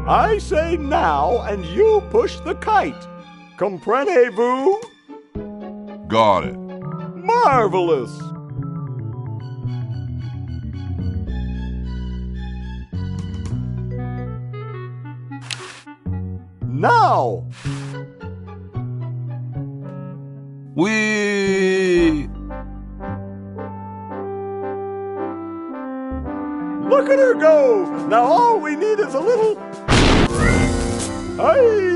I say now and you push the kite. Comprenez-vous? Got it. Marvelous! Now! Whee! Look at her go! Now all we need is a little... Hey!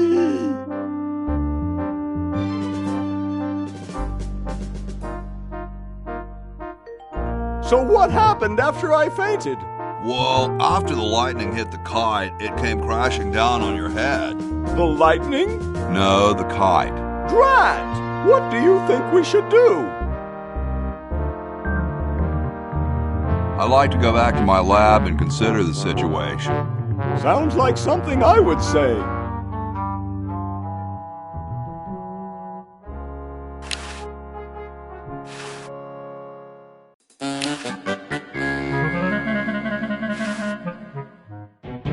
So what happened after I fainted? Well, after the lightning hit the kite, it came crashing down on your head. The lightning? No, the kite. Drat! What do you think we should do? I'd like to go back to my lab and consider the situation. Sounds like something I would say.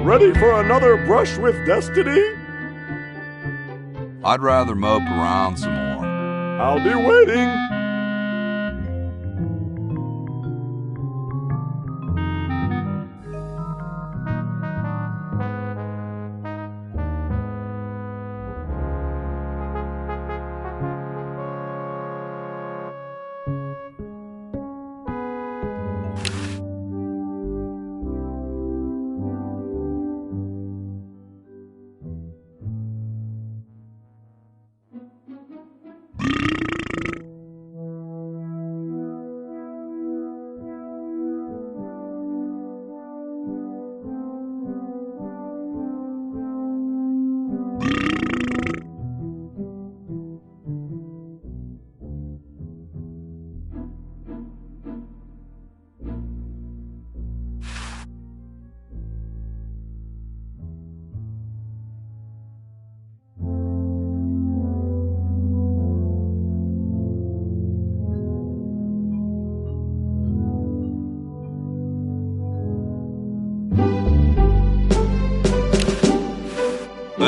Ready for another brush with destiny? I'd rather mope around some more. I'll be waiting.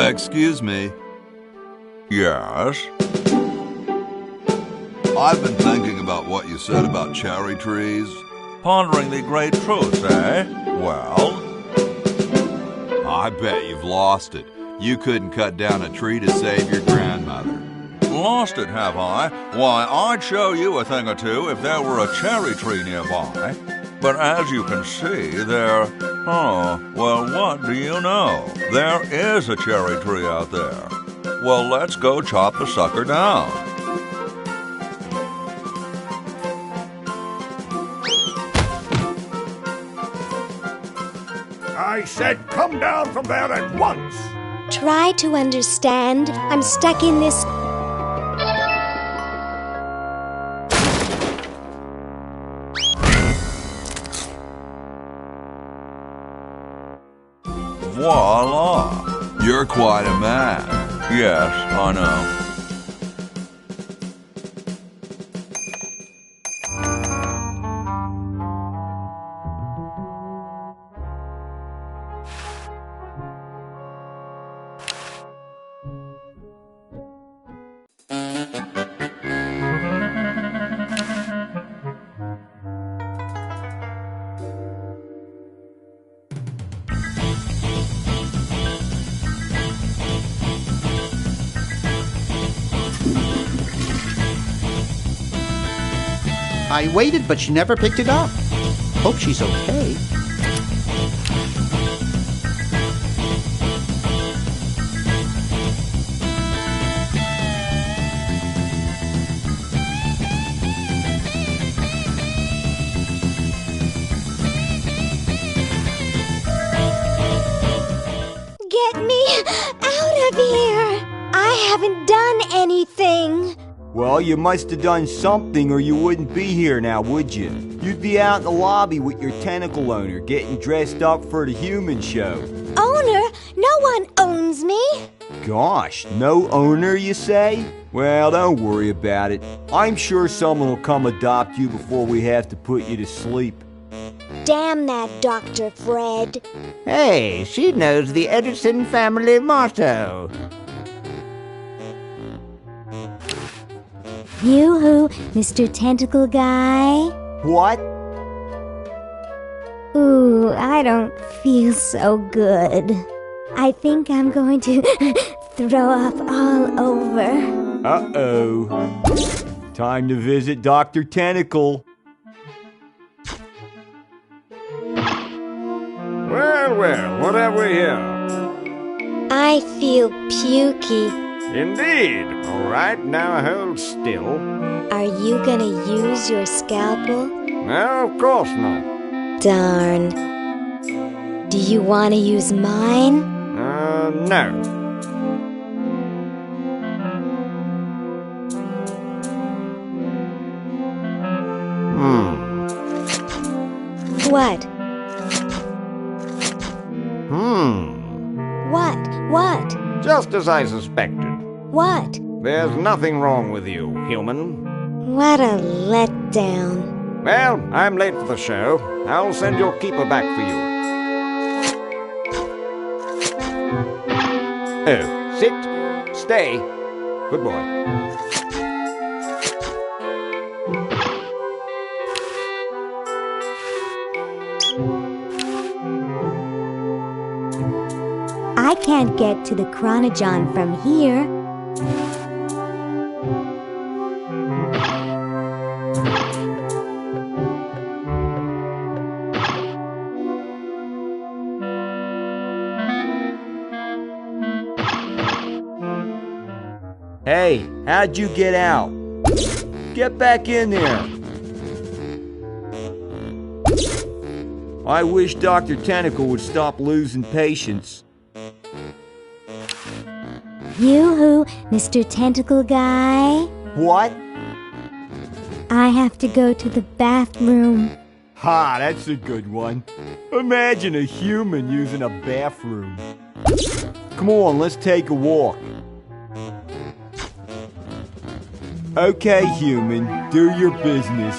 Excuse me. Yes? I've been thinking about what you said about cherry trees. Pondering the great truth, eh? Well? I bet you've lost it. You couldn't cut down a tree to save your grandmother. Lost it, have I? Why, I'd show you a thing or two if there were a cherry tree nearby. But as you can see, well, what do you know? There is a cherry tree out there. Well, let's go chop the sucker down. I said come down from there at once! Try to understand. I'm stuck in this. Voila! You're quite a man. Yes, I know. I waited, but she never picked it up. Hope she's okay. Get me out of here! I haven't done anything. Well, you must have done something or you wouldn't be here now, would you? You'd be out in the lobby with your tentacle owner getting dressed up for the human show. Owner? No one owns me. Gosh, no owner, you say? Well, don't worry about it. I'm sure someone will come adopt you before we have to put you to sleep. Damn that Dr. Fred. Hey, she knows the Edison family motto. Yoo-hoo, Mr. Tentacle Guy. What? Ooh, I don't feel so good. I think I'm going to throw up all over. Uh-oh. Time to visit Dr. Tentacle. Well, what have we here? I feel pukey. Indeed. All right, now hold still. Are you gonna use your scalpel? No, of course not. Darn. Do you want to use mine? No. What? What? Just as I suspected. What? There's nothing wrong with you, human. What a letdown. Well, I'm late for the show. I'll send your keeper back for you. Oh, sit. Stay. Good boy. I can't get to the Chronogon from here. Hey, how'd you get out? Get back in there. I wish Dr. Tentacle would stop losing patience. Yoo-hoo, Mr. Tentacle Guy. What? I have to go to the bathroom. Ha, that's a good one. Imagine a human using a bathroom. Come on, let's take a walk. Okay, human, do your business.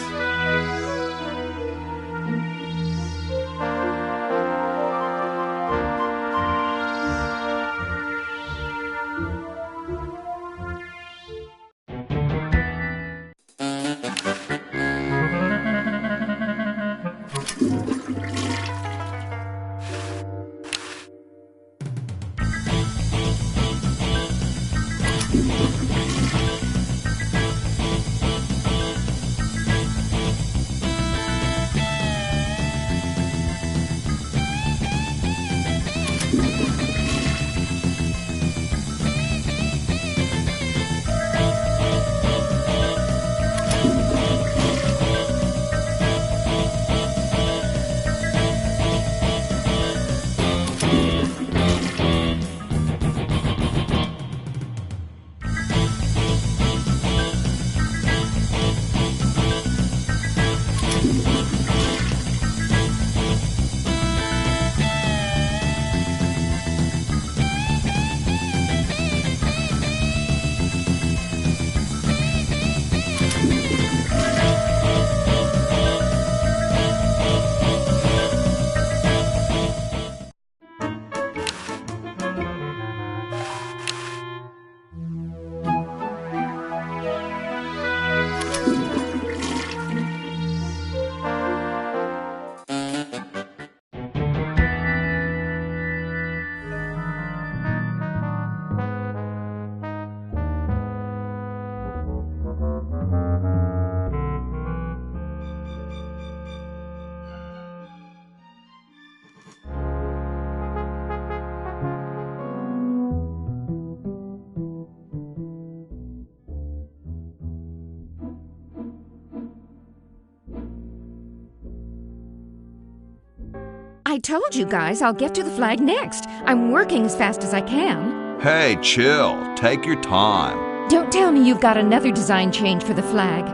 I told you guys I'll get to the flag next. I'm working as fast as I can. Hey, chill. Take your time. Don't tell me you've got another design change for the flag.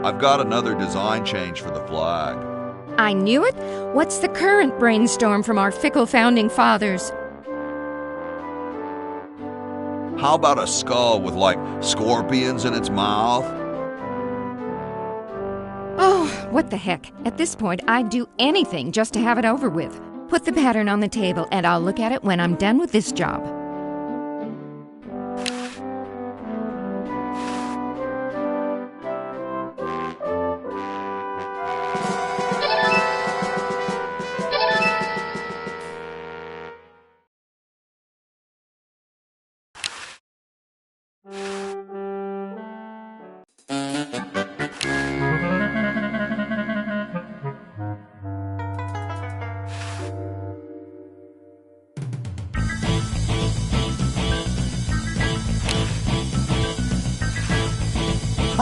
I've got another design change for the flag. I knew it. What's the current brainstorm from our fickle founding fathers? How about a skull with, like, scorpions in its mouth? Oh, what the heck. At this point, I'd do anything just to have it over with. Put the pattern on the table, and I'll look at it when I'm done with this job.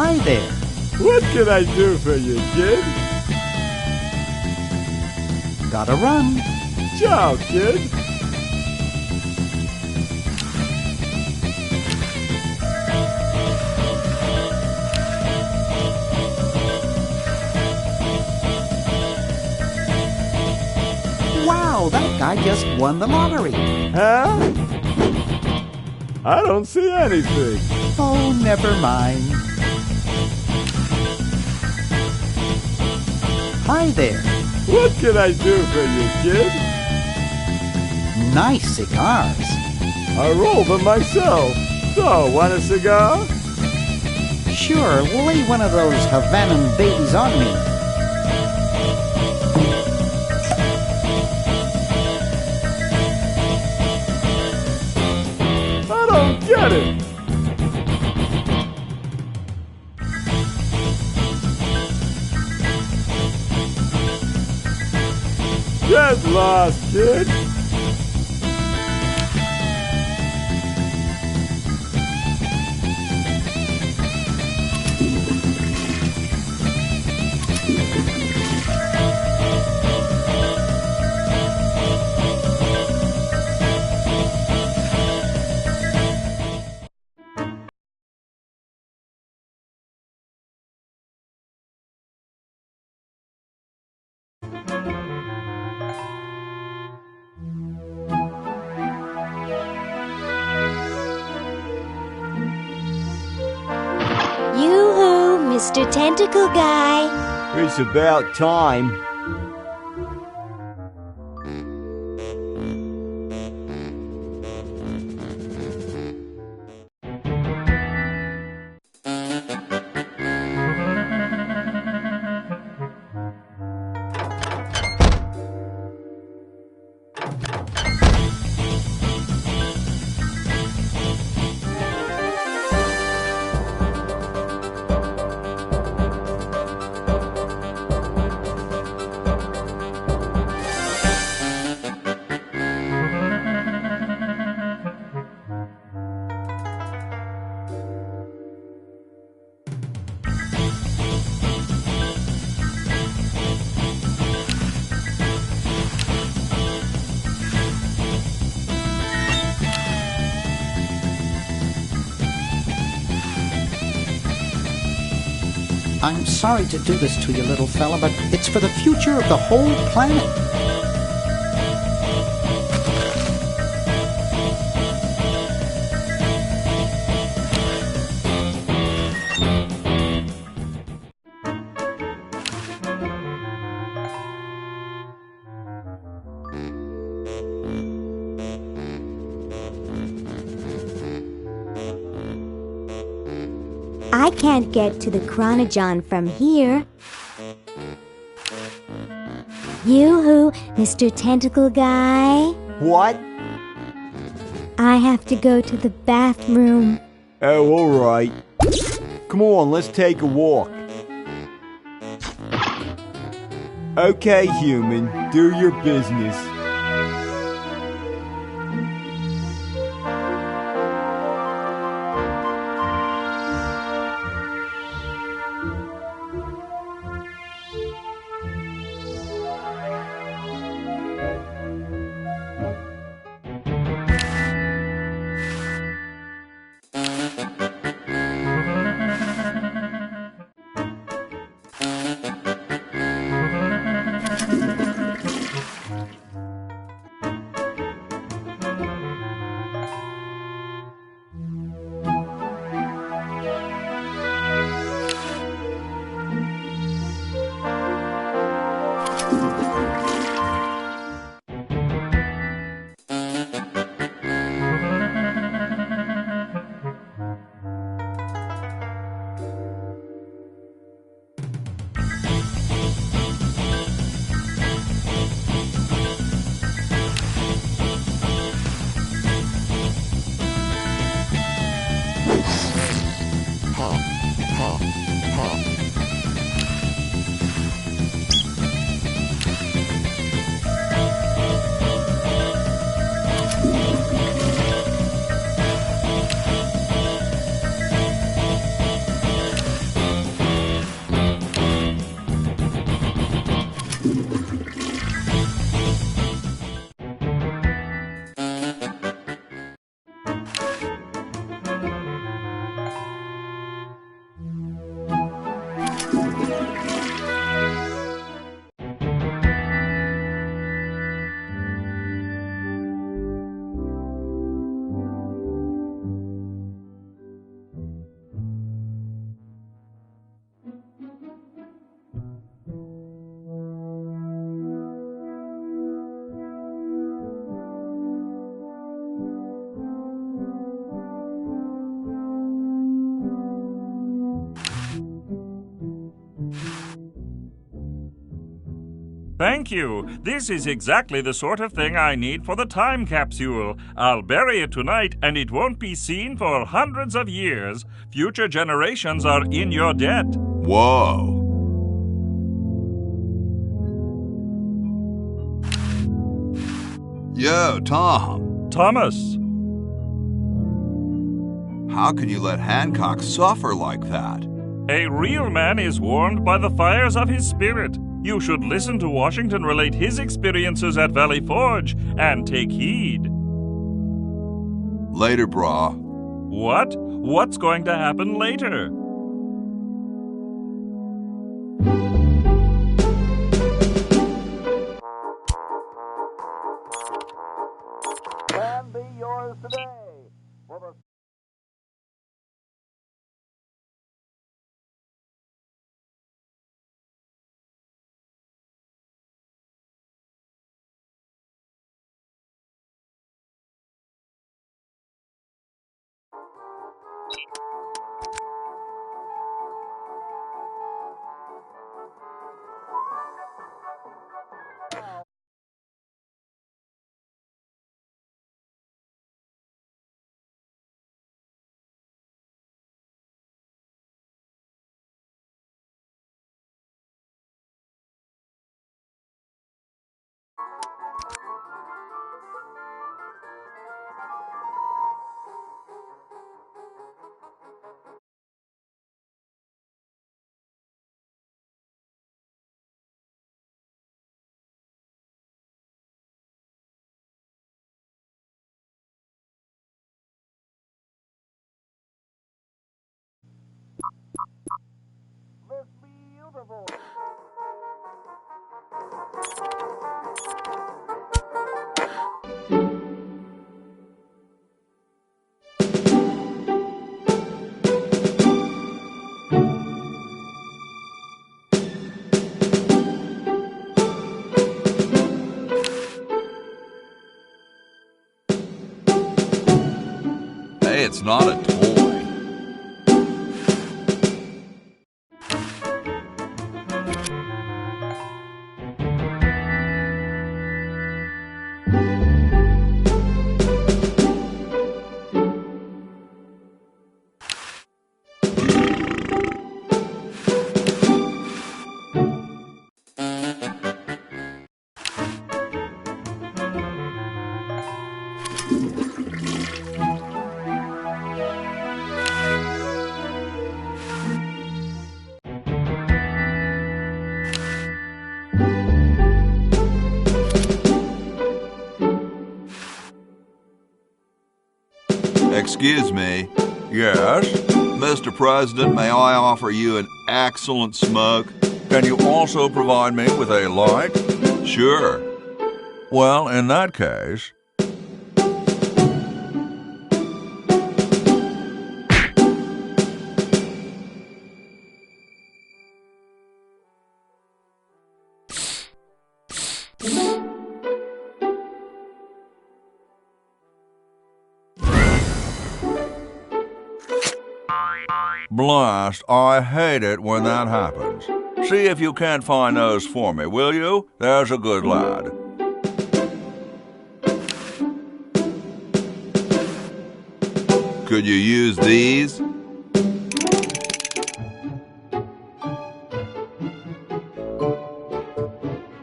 Hi there. What can I do for you, kid? Gotta run. Ciao, kid. Wow, that guy just won the lottery. Huh? I don't see anything. Oh, never mind. Hi there. What can I do for you, kid? Nice cigars. I roll them myself. So, want a cigar? Sure, lay one of those Havanan babies on me. I don't get it. Get lost, kid. Yoo-hoo, Mr. Tentacle Guy. It's about time. I'm sorry to do this to you, little fella, but it's for the future of the whole planet. I can't get to the Chronogon from here. Yoo-hoo, Mr. Tentacle Guy. What? I have to go to the bathroom. Oh, alright. Come on, let's take a walk. Okay, human, do your business. Thank you. This is exactly the sort of thing I need for the time capsule. I'll bury it tonight, and it won't be seen for hundreds of years. Future generations are in your debt. Whoa. Yo, Tom. Thomas. How can you let Hancock suffer like that? A real man is warmed by the fires of his spirit. You should listen to Washington relate his experiences at Valley Forge and take heed. Later, brah. What? What's going to happen later? Can be yours today. For the Hey, it's not a toy. Excuse me. Yes? Mr. President, may I offer you an excellent smoke? Can you also provide me with a light? Sure. Well, in that case... Blast, I hate it when that happens. See if you can't find those for me, will you? There's a good lad. Could you use these?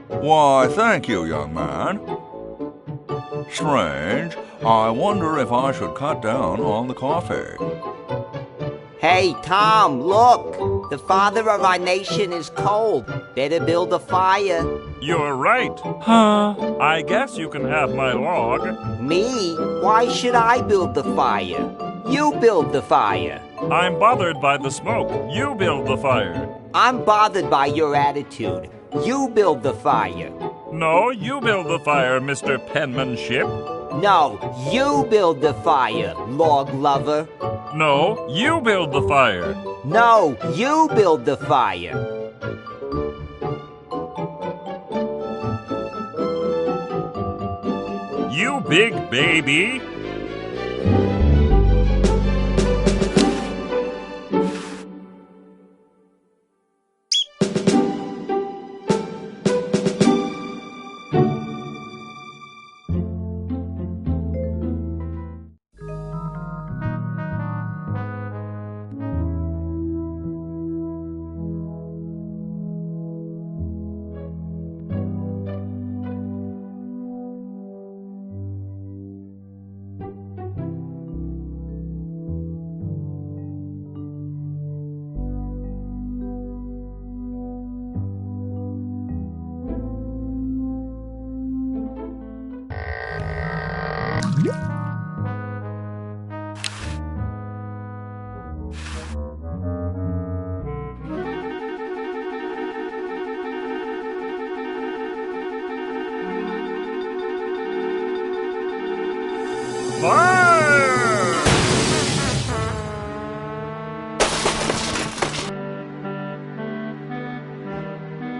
Why, thank you, young man. Strange. I wonder if I should cut down on the coffee. Hey, Tom, look! The father of our nation is cold. Better build a fire. You're right. I guess you can have my log. Me? Why should I build the fire? You build the fire. I'm bothered by the smoke. You build the fire. I'm bothered by your attitude. You build the fire. No, you build the fire, Mr. Penmanship. No, you build the fire, log lover. No, you build the fire. No, you build the fire. You big baby.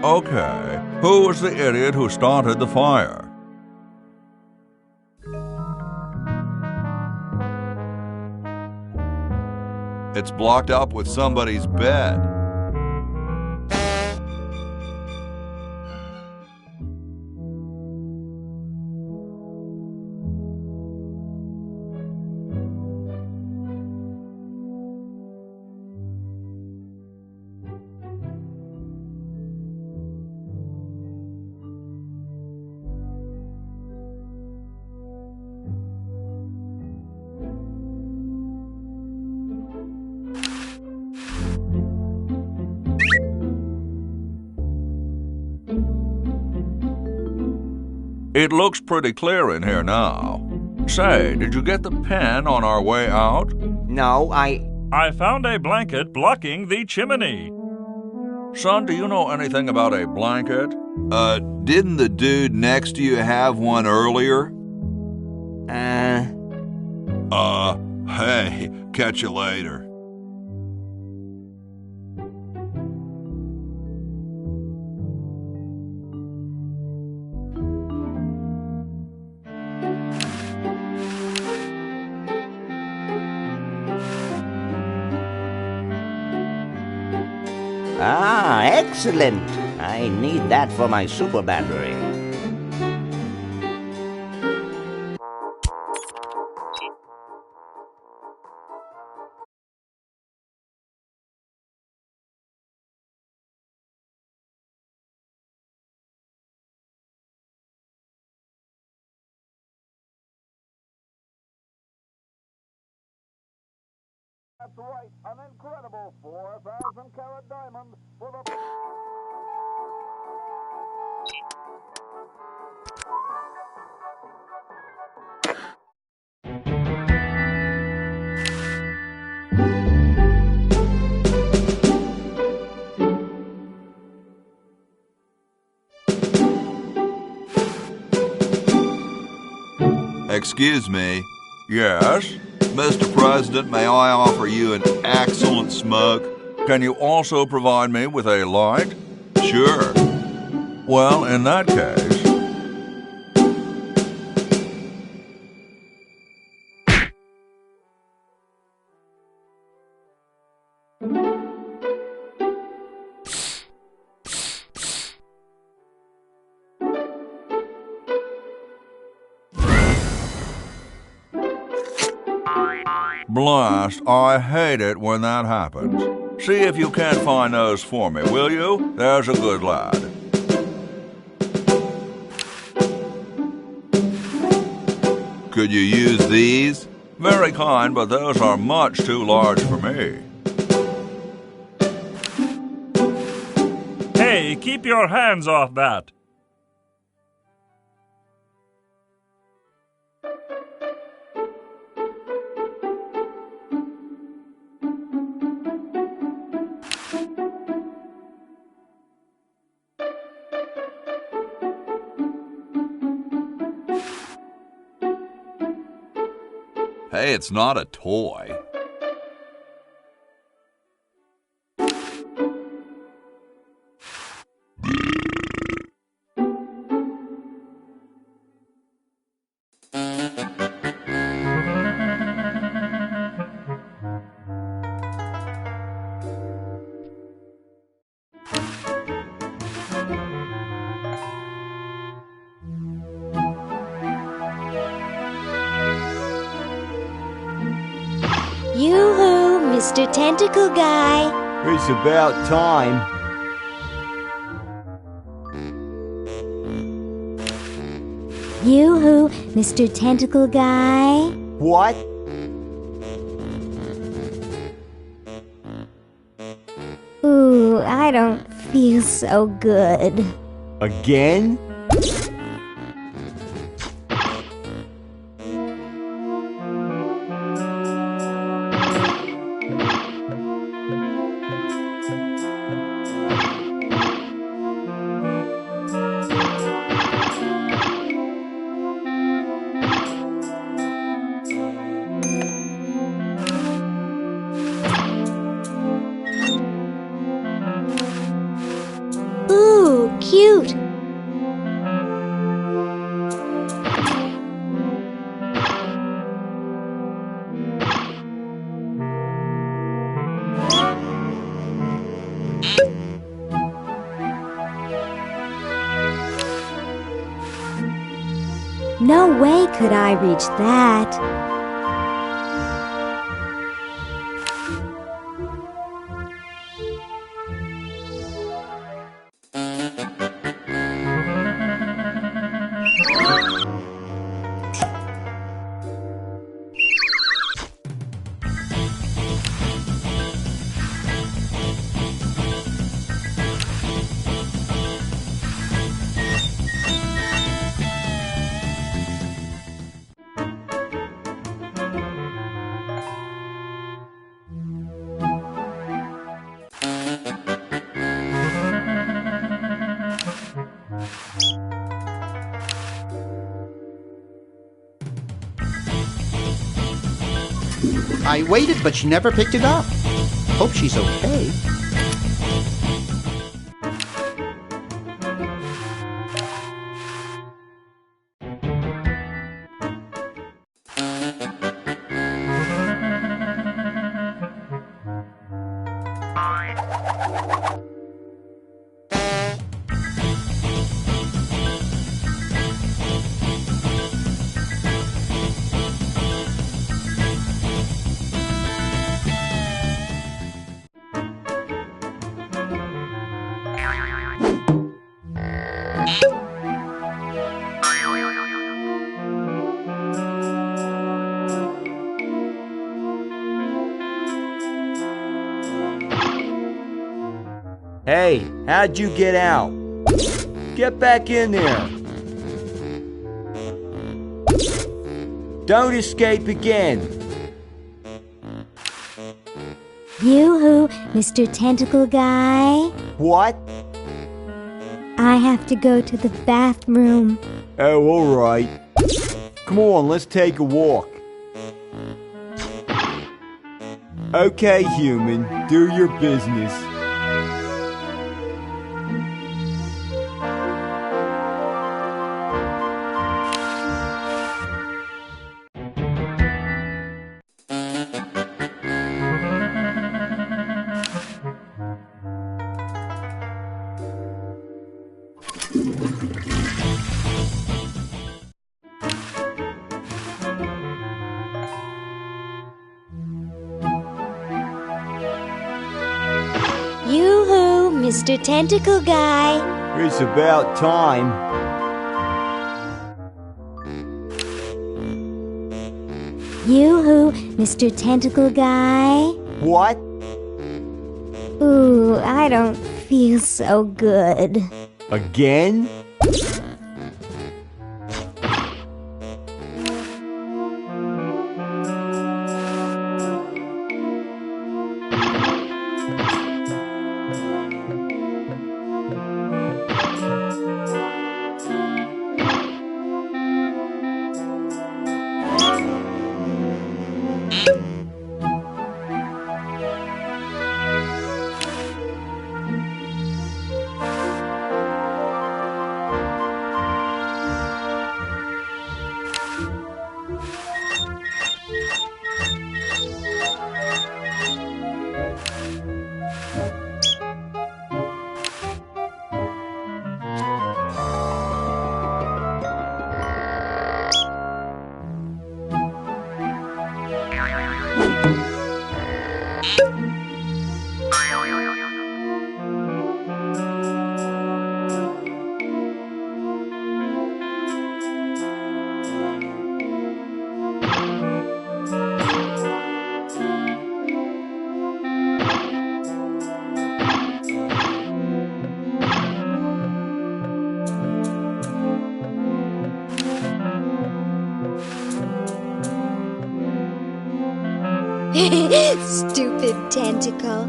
Okay, who was the idiot who started the fire? It's blocked up with somebody's bed. It looks pretty clear in here now. Say, did you get the pen on our way out? No, I found a blanket blocking the chimney. Son, do you know anything about a blanket? Didn't the dude next to you have one earlier? Hey, catch you later. Ah, excellent. I need that for my super battery. That's right, an incredible 4,000 carat diamond for the... Excuse me. Yes? Mr. President, may I offer you an excellent smoke? Can you also provide me with a light? Sure. Well, in that case... Blast, I hate it when that happens. See if you can't find those for me, will you? There's a good lad. Could you use these? Very kind, but those are much too large for me. Hey, keep your hands off that. Hey, it's not a toy. Yoo-hoo, Mr. Tentacle Guy. It's about time. Yoo-hoo, Mr. Tentacle Guy. What? Ooh, I don't feel so good. Again? Ooh, cute. No way could I reach that. I waited, but she never picked it up. Hope she's okay. Hey, how'd you get out? Get back in there. Don't escape again. Yoo-hoo, Mr. Tentacle Guy. What? I have to go to the bathroom. Oh, all right. Come on, let's take a walk. Okay, human, do your business. Yoo-hoo, Mr. Tentacle Guy. It's about time. Yoo-hoo, Mr. Tentacle Guy. What? Ooh, I don't feel so good. Again? Stupid tentacle.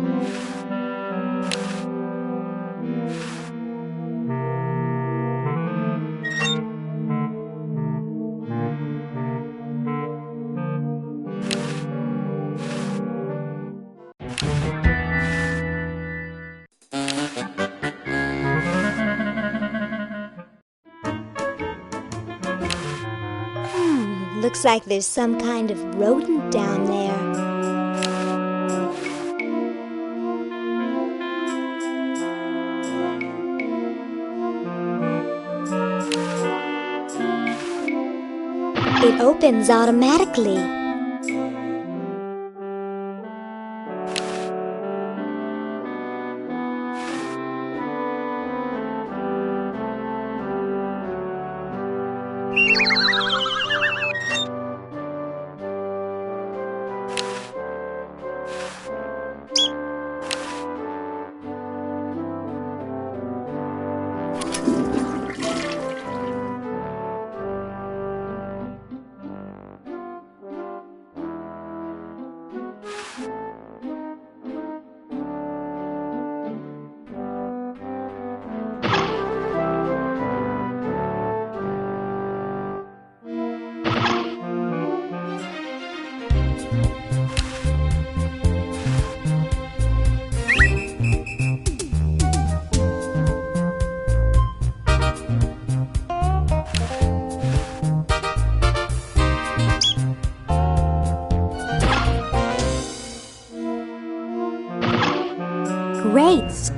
Looks like there's some kind of rodent down there. It opens automatically.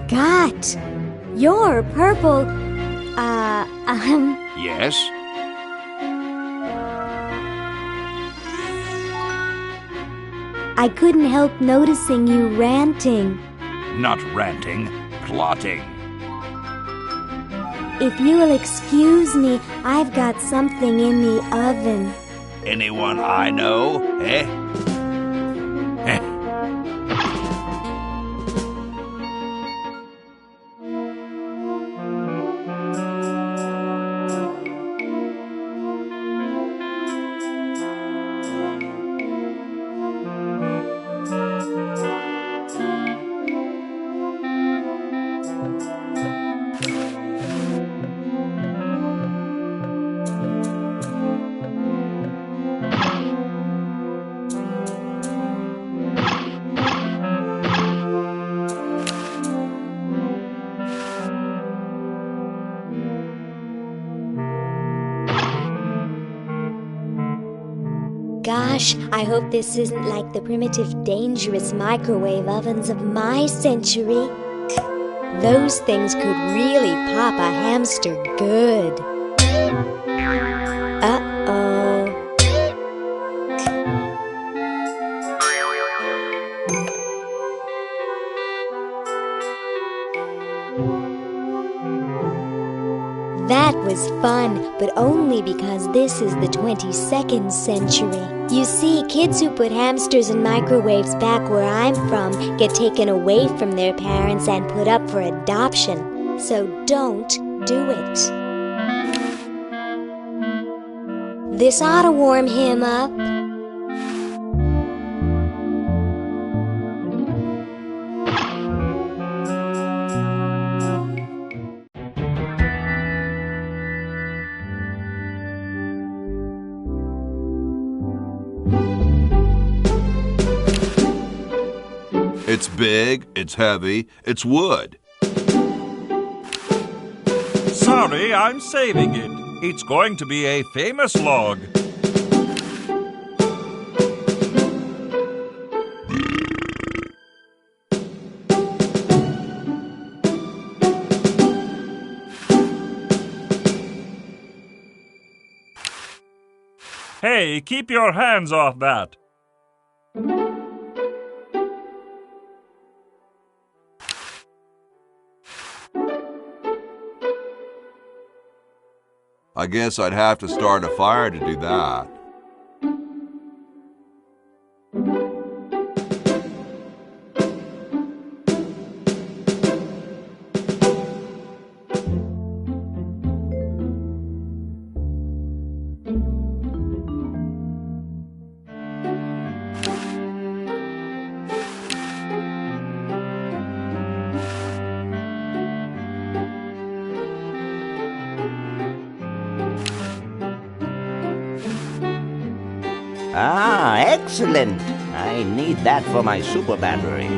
forgot. You're purple. Yes? I couldn't help noticing you ranting. Not ranting, plotting. If you will excuse me, I've got something in the oven. Anyone I know, eh? Gosh, I hope this isn't like the primitive, dangerous microwave ovens of my century. Those things could really pop a hamster good. Uh-oh. That was fun, but only because this is the 22nd century. You see, kids who put hamsters in microwaves back where I'm from get taken away from their parents and put up for adoption. So don't do it. This ought to warm him up. It's big, it's heavy, it's wood. Sorry, I'm saving it. It's going to be a famous log. Hey, keep your hands off that. I guess I'd have to start a fire to do that. Ah, excellent. I need that for my super battery.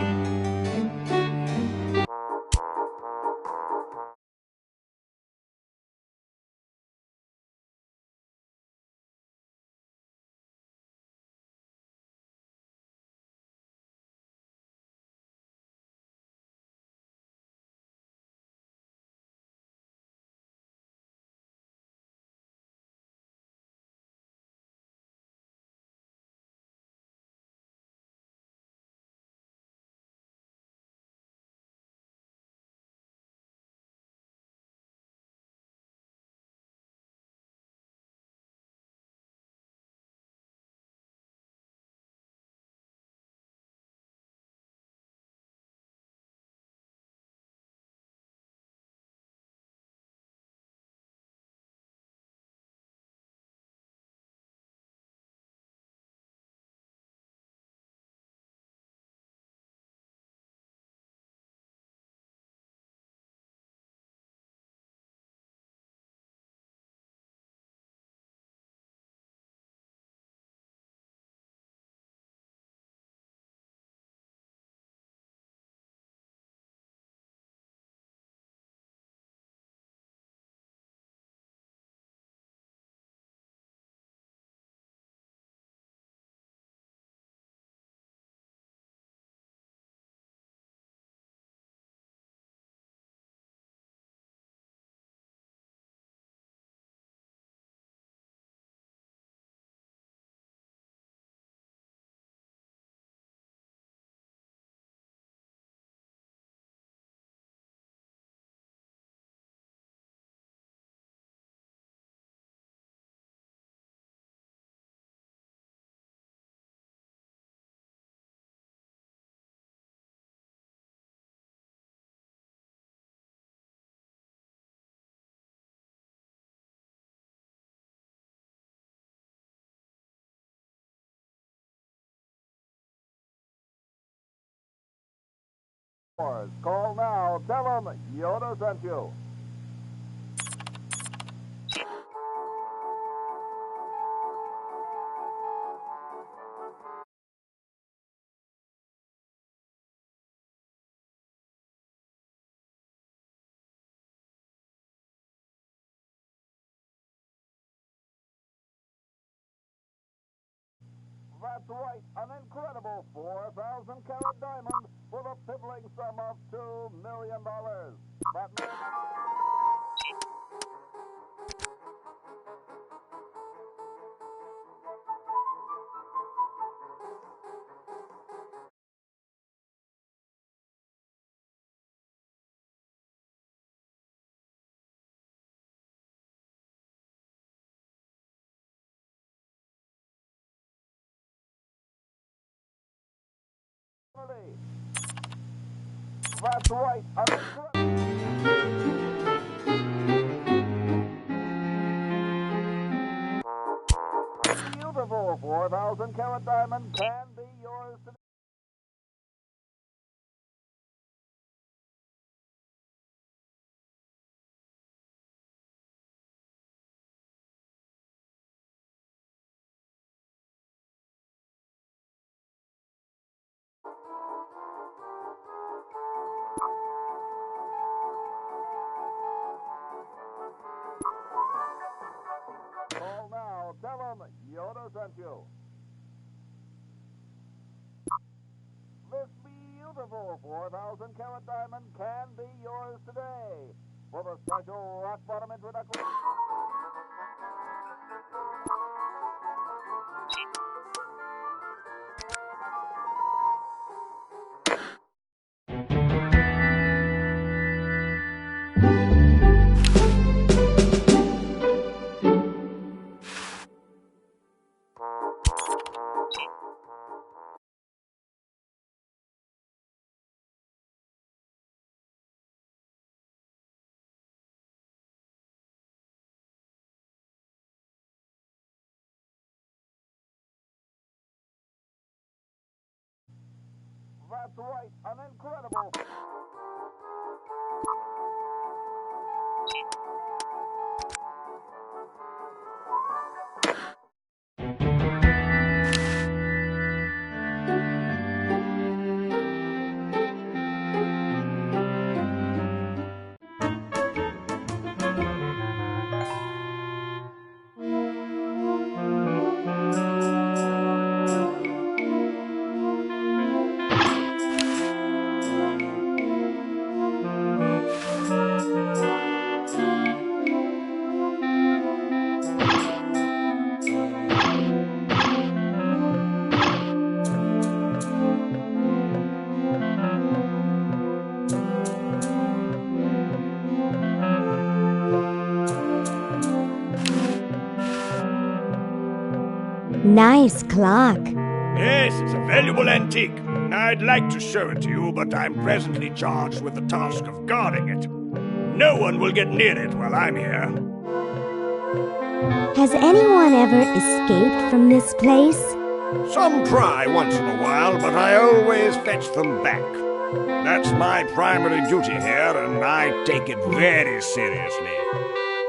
Call now. Tell them Yoda sent you. That's right, an incredible 4,000 carat diamond for the piddling sum of $2 million. That means... That's right, an beautiful 4,000 carat diamond can be yours today. Call now. Tell them Yoda sent you. This beautiful 4,000 carat diamond can be yours today for the special rock bottom introduction. That's right, an incredible... Nice clock. Yes, it's a valuable antique. I'd like to show it to you, but I'm presently charged with the task of guarding it. No one will get near it while I'm here. Has anyone ever escaped from this place? Some try once in a while, but I always fetch them back. That's my primary duty here, and I take it very seriously.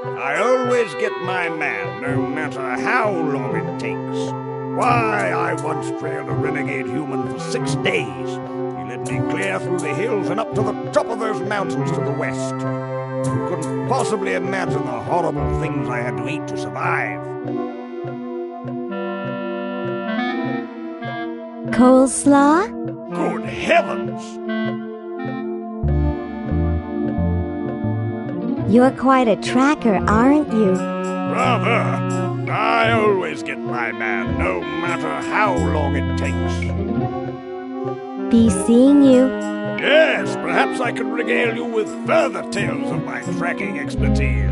I always get my man, no matter how long it takes. Why, I once trailed a renegade human for 6 days. He led me clear through the hills and up to the top of those mountains to the west. You couldn't possibly imagine the horrible things I had to eat to survive. Coleslaw? Good heavens! You're quite a tracker, aren't you? Rather. I always get my man, no matter how long it takes. Be seeing you. Yes, perhaps I can regale you with further tales of my tracking expertise.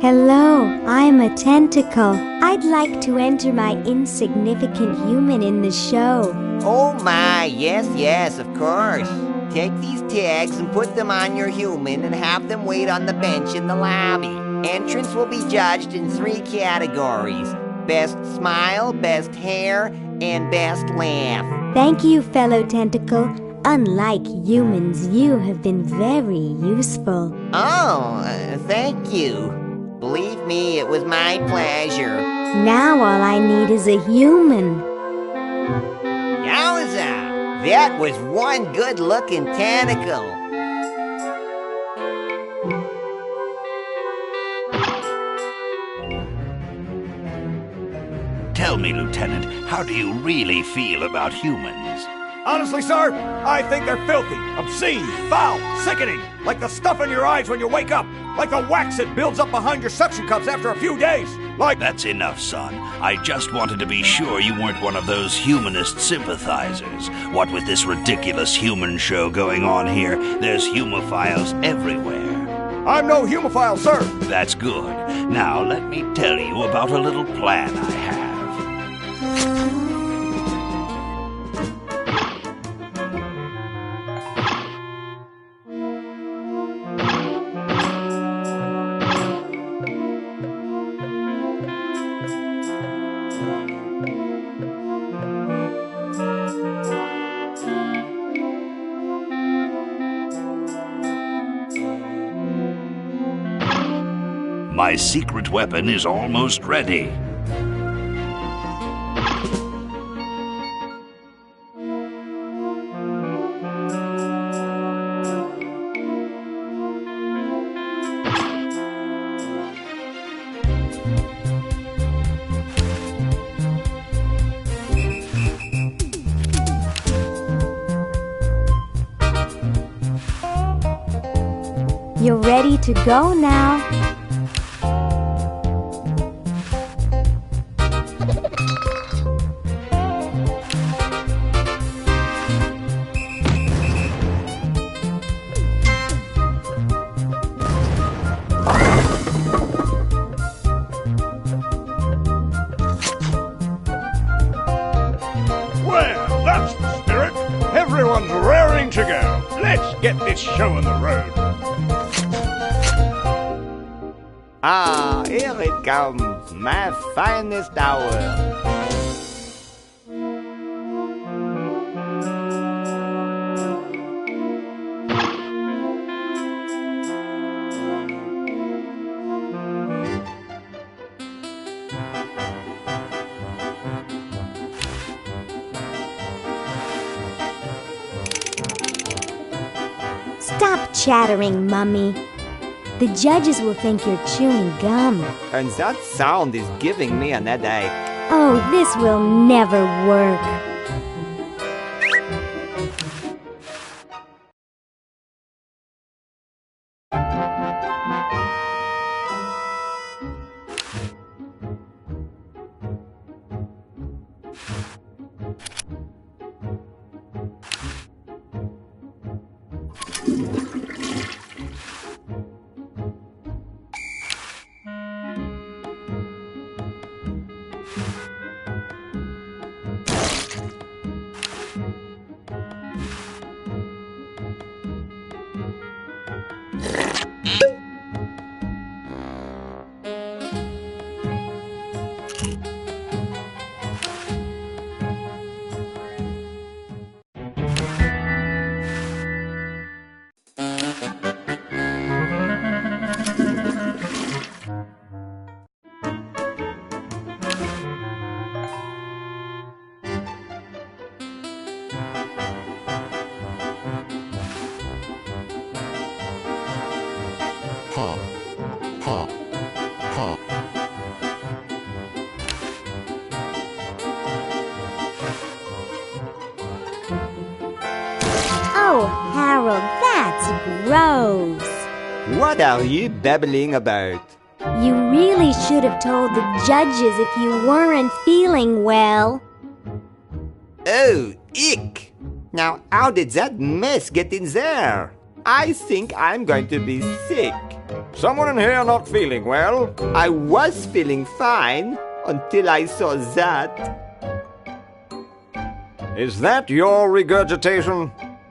Hello, I'm a Tentacle. I'd like to enter my insignificant human in the show. Oh my, yes, of course. Take these tags and put them on your human and have them wait on the bench in the lobby. Entrance will be judged in 3 categories: best smile, best hair, and best laugh. Thank you, fellow Tentacle. Unlike humans, you have been very useful. Oh, thank you. Believe me, it was my pleasure. Now all I need is a human. Yowza! That was one good-looking tentacle. Tell me, Lieutenant, how do you really feel about humans? Honestly, sir, I think they're filthy, obscene, foul, sickening. Like the stuff in your eyes when you wake up. Like the wax that builds up behind your suction cups after a few days. Like... That's enough, son. I just wanted to be sure you weren't one of those humanist sympathizers. What with this ridiculous human show going on here, there's humophiles everywhere. I'm no humophile, sir. That's good. Now let me tell you about a little plan I have. My secret weapon is almost ready. You're ready to go now. Well, that's the spirit. Everyone's raring to go. Let's get this show on the road. Ah, here it comes, my finest hour. Stop chattering, Mummy. The judges will think you're chewing gum. And that sound is giving me an headache. Oh, this will never work. Oh, Harold, that's gross. What are you babbling about? You really should have told the judges if you weren't feeling well. Oh, ick! Now, how did that mess get in there? I think I'm going to be sick. Someone in here not feeling well? I was feeling fine until I saw that. Is that your regurgitation?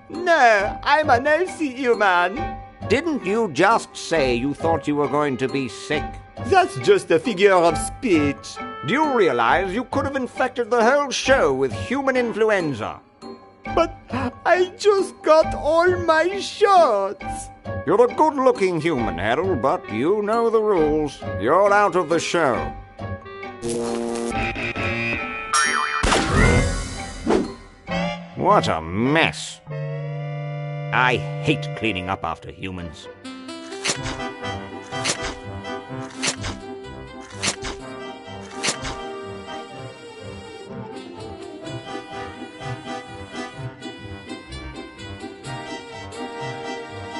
No, I'm a nosy human. Didn't you just say you thought you were going to be sick? That's just a figure of speech. Do you realize you could have infected the whole show with human influenza? But I just got all my shots. You're a good-looking human, Harold, but you know the rules. You're out of the show. What a mess. I hate cleaning up after humans.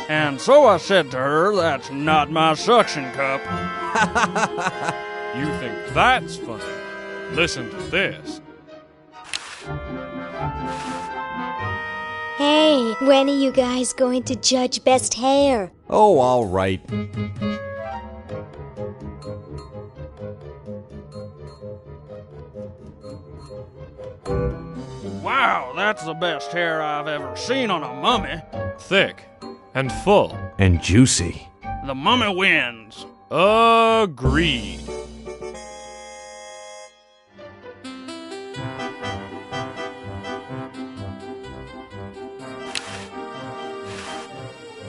And so I said to her, that's not my suction cup. You think that's funny? Listen to this. Hey, when are you guys going to judge best hair? Oh, all right. Wow, that's the best hair I've ever seen on a mummy. Thick and full and juicy. The mummy wins. Agreed.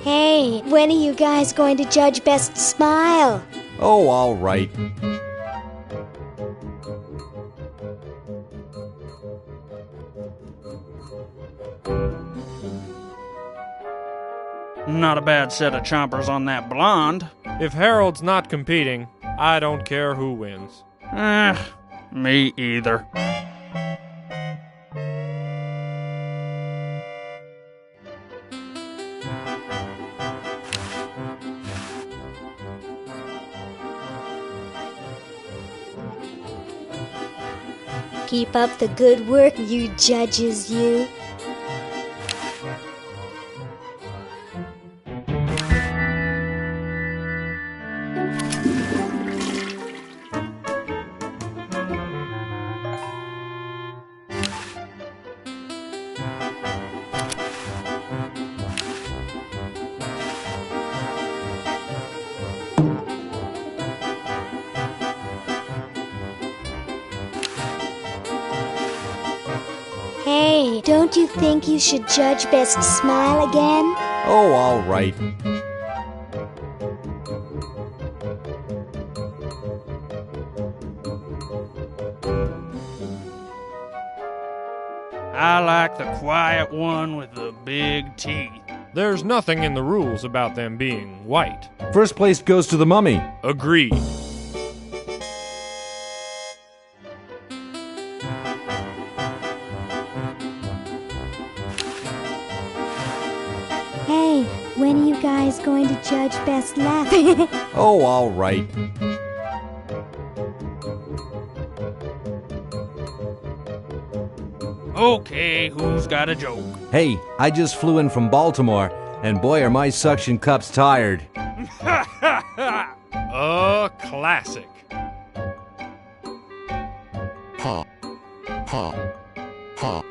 Hey, when are you guys going to judge best smile? Oh, all right. Not a bad set of chompers on that blonde. If Harold's not competing, I don't care who wins. Me either. Keep up the good work, you judges, you. Hey, don't you think you should judge best smile again? Oh, all right. I like the quiet one with the big teeth. There's nothing in the rules about them being white. First place goes to the mummy. Agreed. Hey, when are you guys going to judge best laugh? Oh, all right. Okay, who's got a joke? Hey, I just flew in from Baltimore, and boy are my suction cups tired. A classic. Ha. Ha. Ha.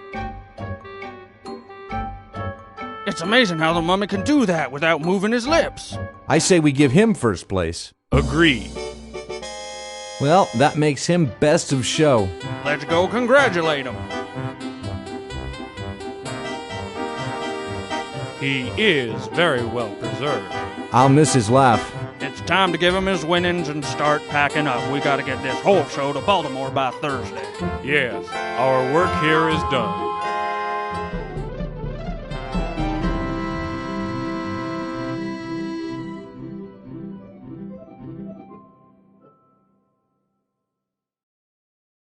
It's amazing how the mummy can do that without moving his lips. I say we give him first place. Agreed. Well, that makes him best of show. Let's go congratulate him. He is very well preserved. I'll miss his laugh. It's time to give him his winnings and start packing up. We gotta get this whole show to Baltimore by Thursday. Yes, our work here is done.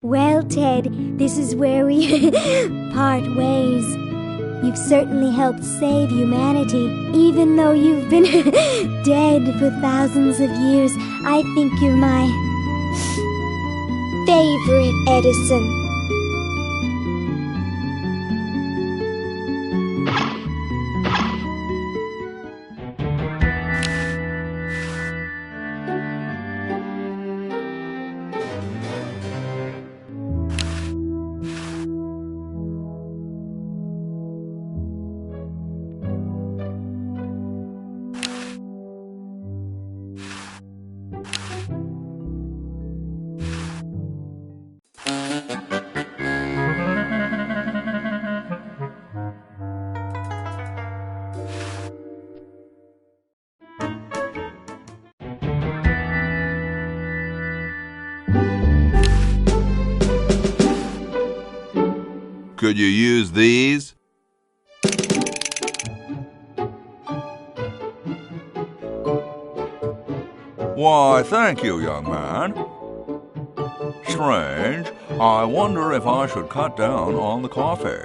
Well, Ted, this is where we part ways. You've certainly helped save humanity. Even though you've been dead for thousands of years, I think you're my favorite Edison. Could you use these? Why, thank you, young man. Strange. I wonder if I should cut down on the coffee.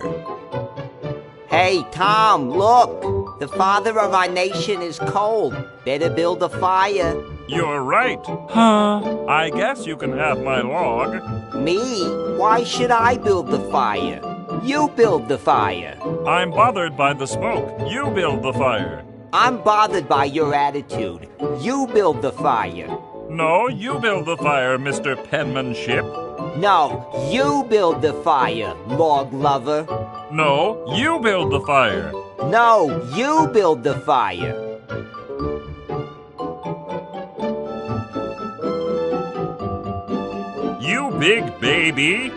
Hey, Tom, look! The father of our nation is cold. Better build a fire. You're right. Huh? I guess you can have my log. Me? Why should I build the fire? You build the fire. I'm bothered by the smoke. You build the fire. I'm bothered by your attitude. You build the fire. No, you build the fire, Mr. Penmanship. No, you build the fire, log lover. No, you build the fire. No, you build the fire. You big baby.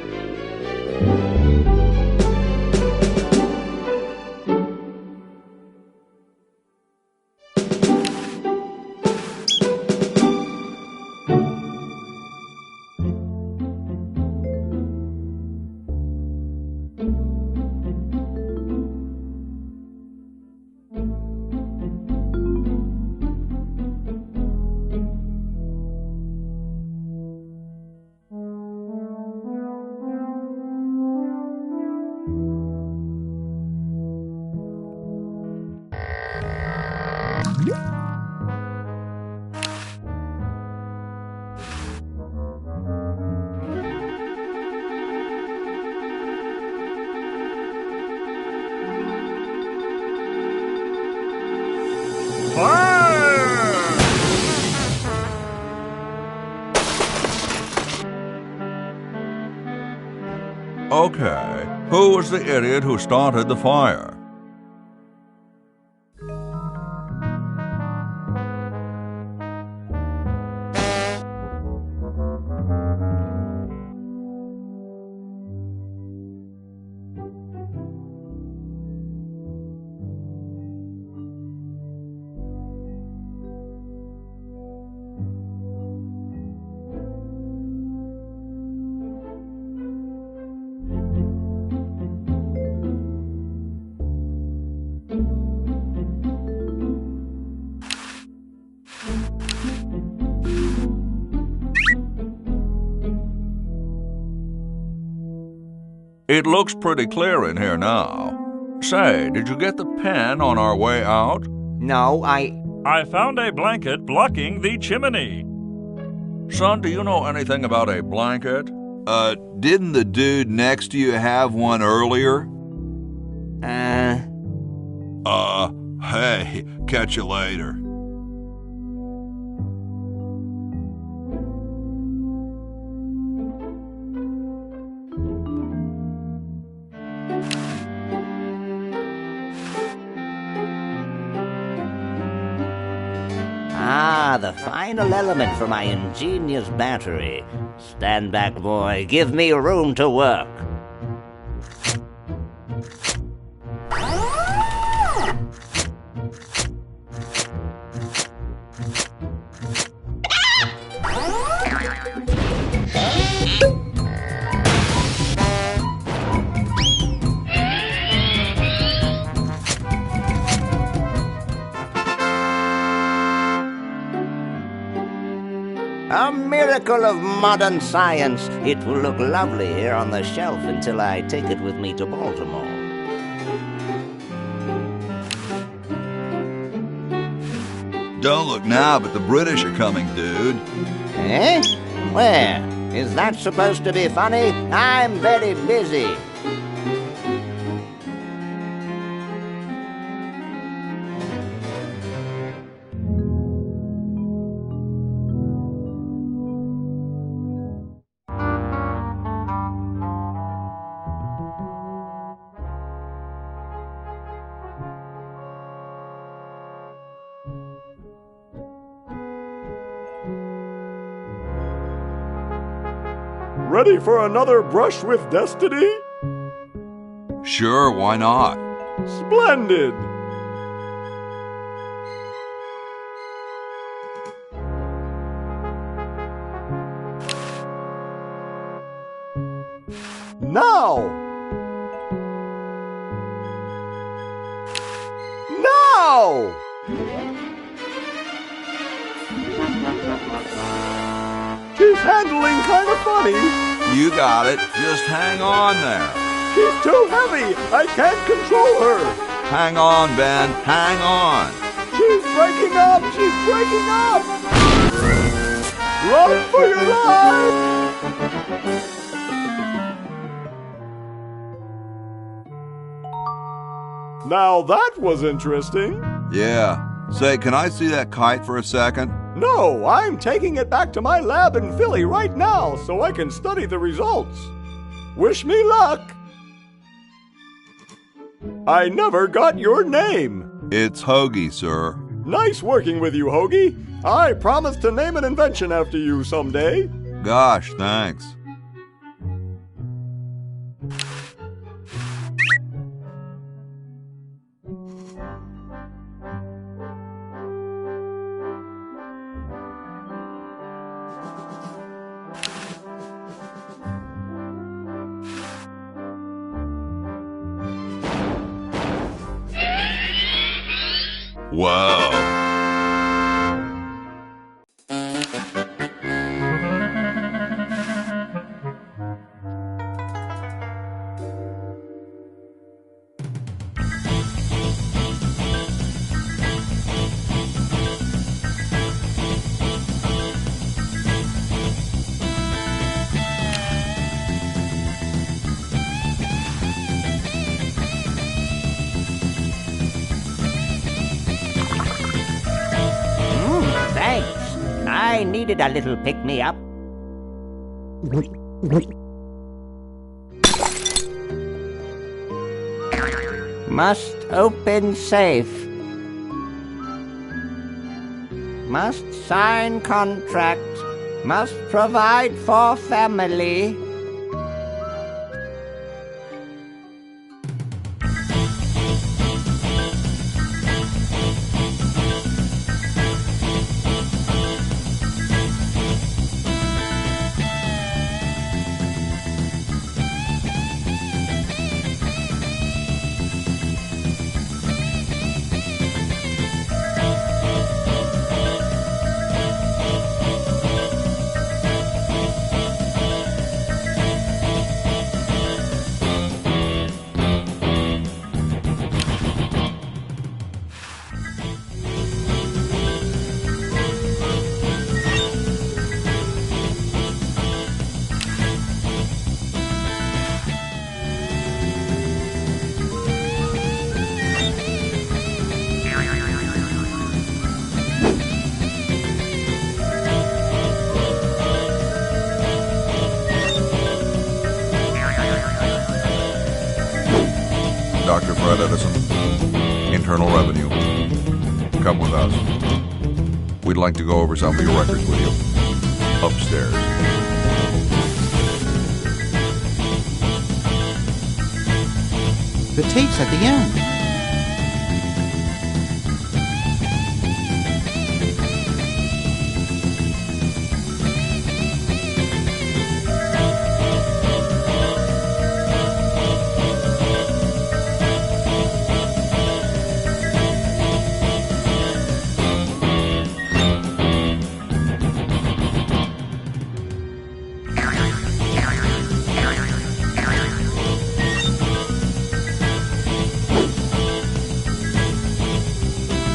Okay, who was the idiot who started the fire? It looks pretty clear in here now. Say, did you get the pen on our way out? No, I found a blanket blocking the chimney. Son, do you know anything about a blanket? Didn't the dude next to you have one earlier? Hey, catch you later. The final element for my ingenious battery. Stand back, boy. Give me room to work. A miracle of modern science. It will look lovely here on the shelf until I take it with me to Baltimore. Don't look now, but the British are coming, dude. Eh? Where? Is that supposed to be funny? I'm very busy. Ready for another brush with destiny? Sure, why not? Splendid! Now! now! She's handling kind of funny. You got it. Just hang on there. She's too heavy. I can't control her. Hang on, Ben. Hang on. She's breaking up. She's breaking up. Run for your life. Now that was interesting. Yeah. Say, can I see that kite for a second? No, I'm taking it back to my lab in Philly right now so I can study the results. Wish me luck. I never got your name. It's Hoagie, sir. Nice working with you, Hoagie. I promise to name an invention after you someday. Gosh, thanks. Whoa. I needed a little pick-me-up. Must open safe. Must sign contract. Must provide for family. Dr. Fred Edison, Internal Revenue. Come with us. We'd like to go over some of your records with you. Upstairs. The tape's at the end.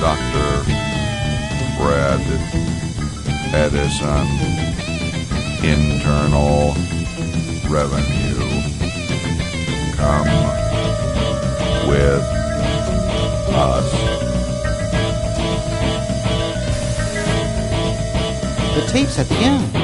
Dr. Fred Edison, Internal Revenue. Come with us. The tape's at the end.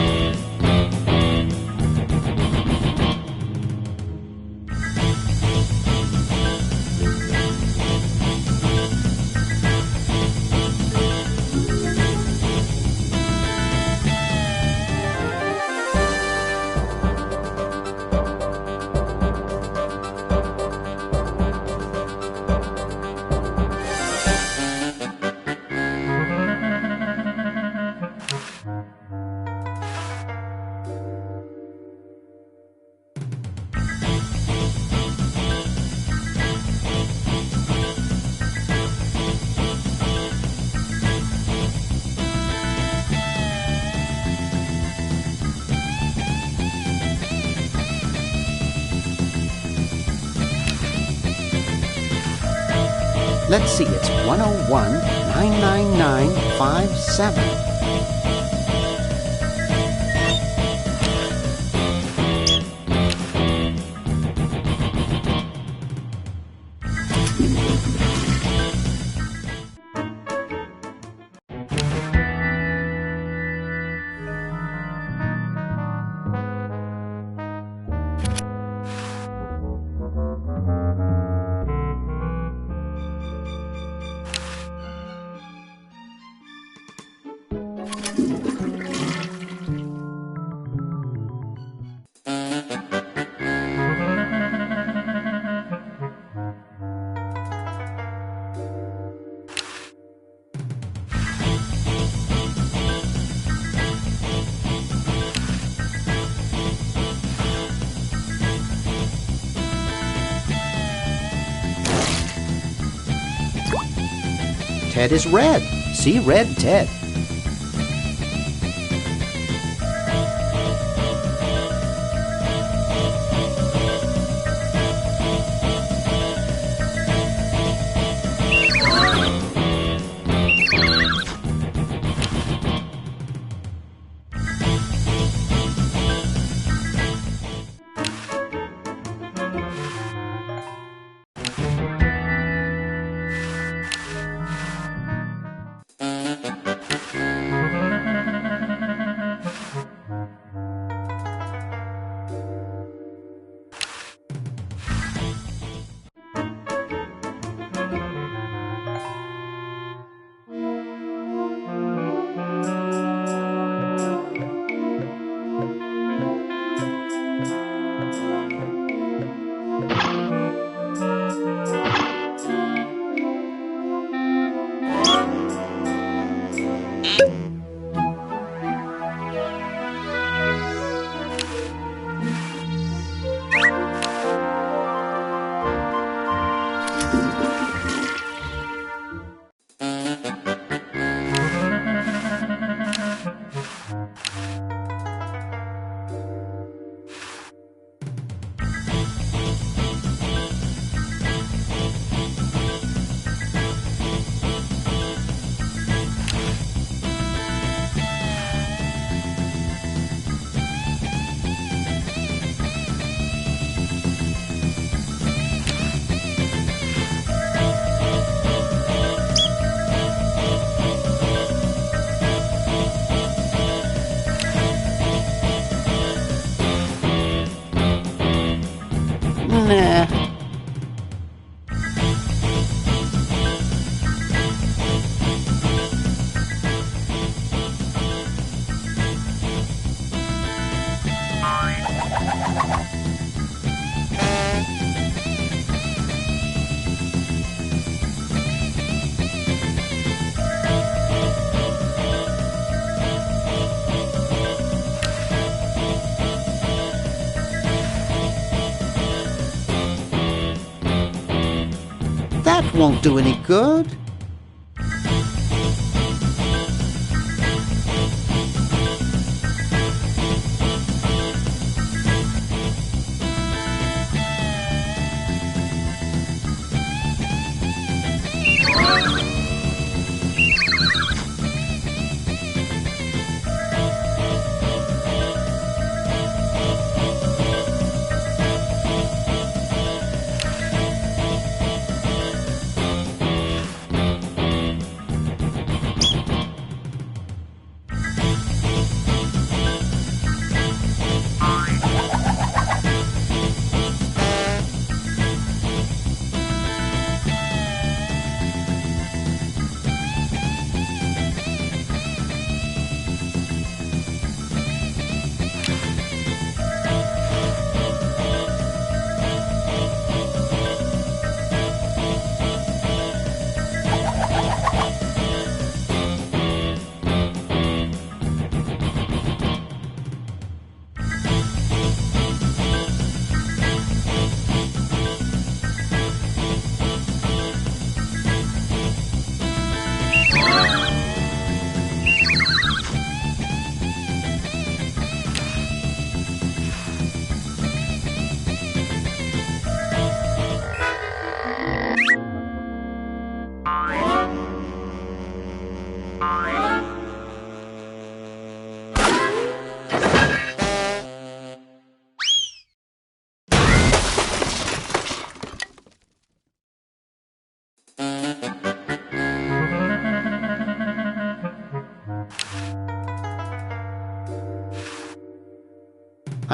Let's see, it's 101-999-57. Ted is red. See red Ted. Nah. That won't do any good.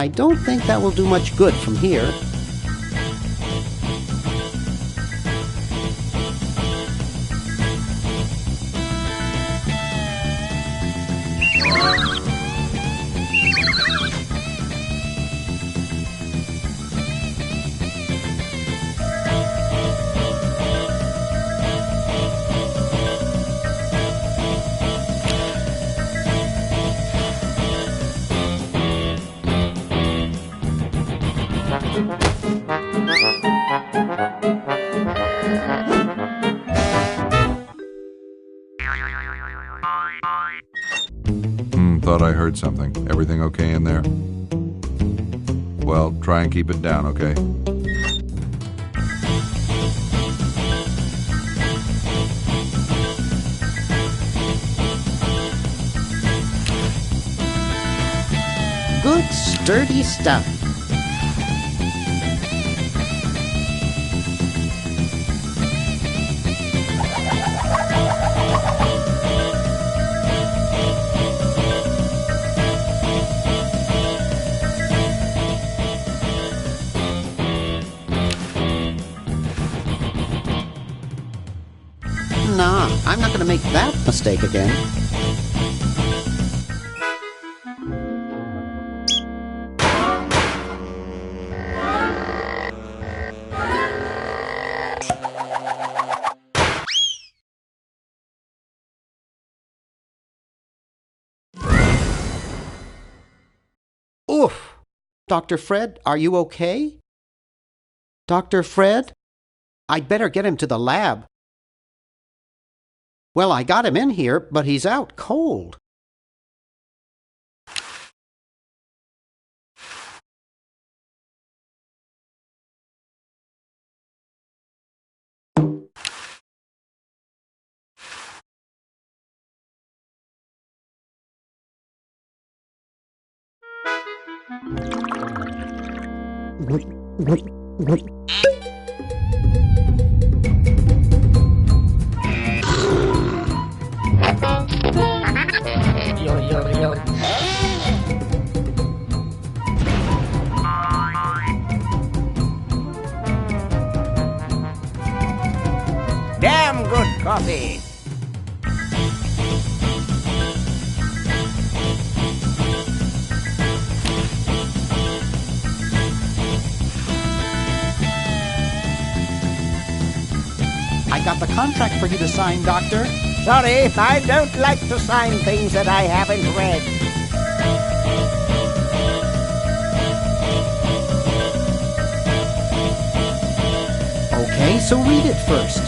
I don't think that will do much good from here. Thought I heard something. Everything okay in there? Well, try and keep it down, okay? Good, sturdy stuff. Nah, I'm not going to make that mistake again. Oof! Dr. Fred, are you okay? Dr. Fred? I'd better get him to the lab. Well, I got him in here, but he's out cold. Damn good coffee. I got the contract for you to sign, Doctor. Sorry, I don't like to sign things that I haven't read. Okay, so read it first.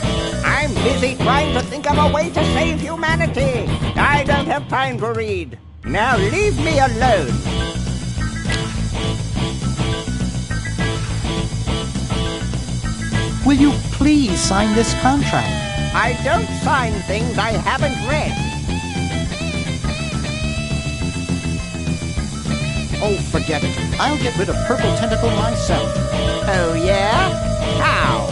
I'm busy trying to think of a way to save humanity. I don't have time to read. Now leave me alone. Will you please sign this contract? I don't sign things I haven't read. Oh, forget it. I'll get rid of Purple Tentacle myself. Oh, yeah? How?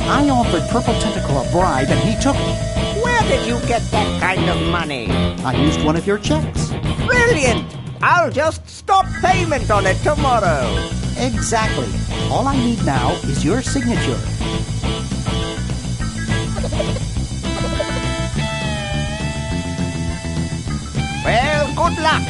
I offered Purple Tentacle a bribe and he took it. Where did you get that kind of money? I used one of your checks. Brilliant! I'll just stop payment on it tomorrow. Exactly. All I need now is your signature. Well, good luck.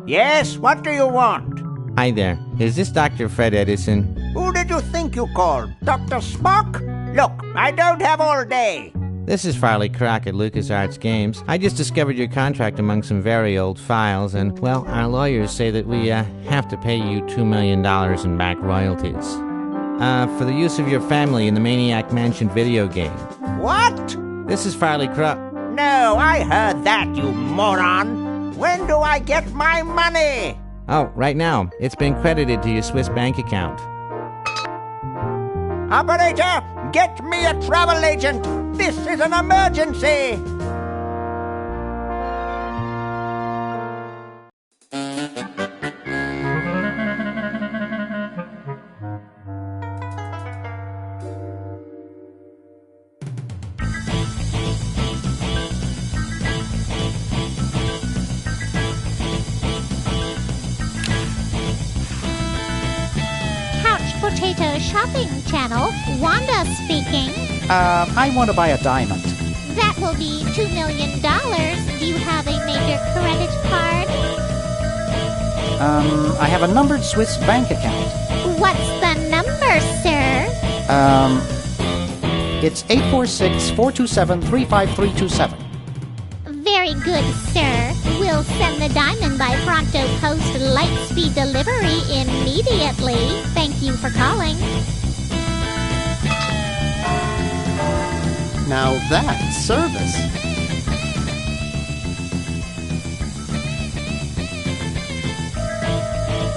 Yes, what do you want? Hi there. Is this Dr. Fred Edison? Who did you think you called? Dr. Spock? Look, I don't have all day. This is Farley Croc at LucasArts Games. I just discovered your contract among some very old files, and, well, our lawyers say that we have to pay you $2 million in back royalties. For the use of your family in the Maniac Mansion video game. What? This is Farley Croc. No, I heard that, you moron. When do I get my money? Oh, right now. It's been credited to your Swiss bank account. Operator, get me a travel agent. This is an emergency. Potato Shopping Channel, Wanda speaking. I want to buy a diamond. That will be $2 million. Do you have a major credit card? I have a numbered Swiss bank account. What's the number, sir? It's 846-427-35327. Very good, sir. We'll send the diamond by Pronto Post Lightspeed delivery immediately. Thank you for calling. Now that's service.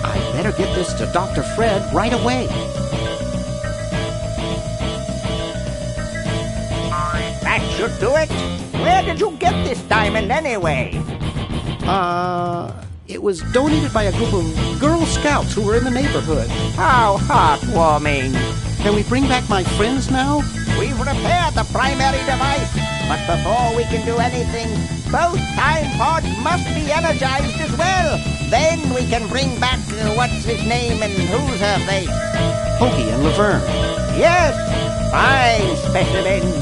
I better get this to Dr. Fred right away. That should do it. Where did you get this diamond anyway? It was donated by a group of Girl Scouts who were in the neighborhood. How heartwarming. Can we bring back my friends now? We've repaired the primary device, but before we can do anything, both time pods must be energized as well. Then we can bring back, what's his name and who's her face? Pokey and Laverne. Yes, fine specimens.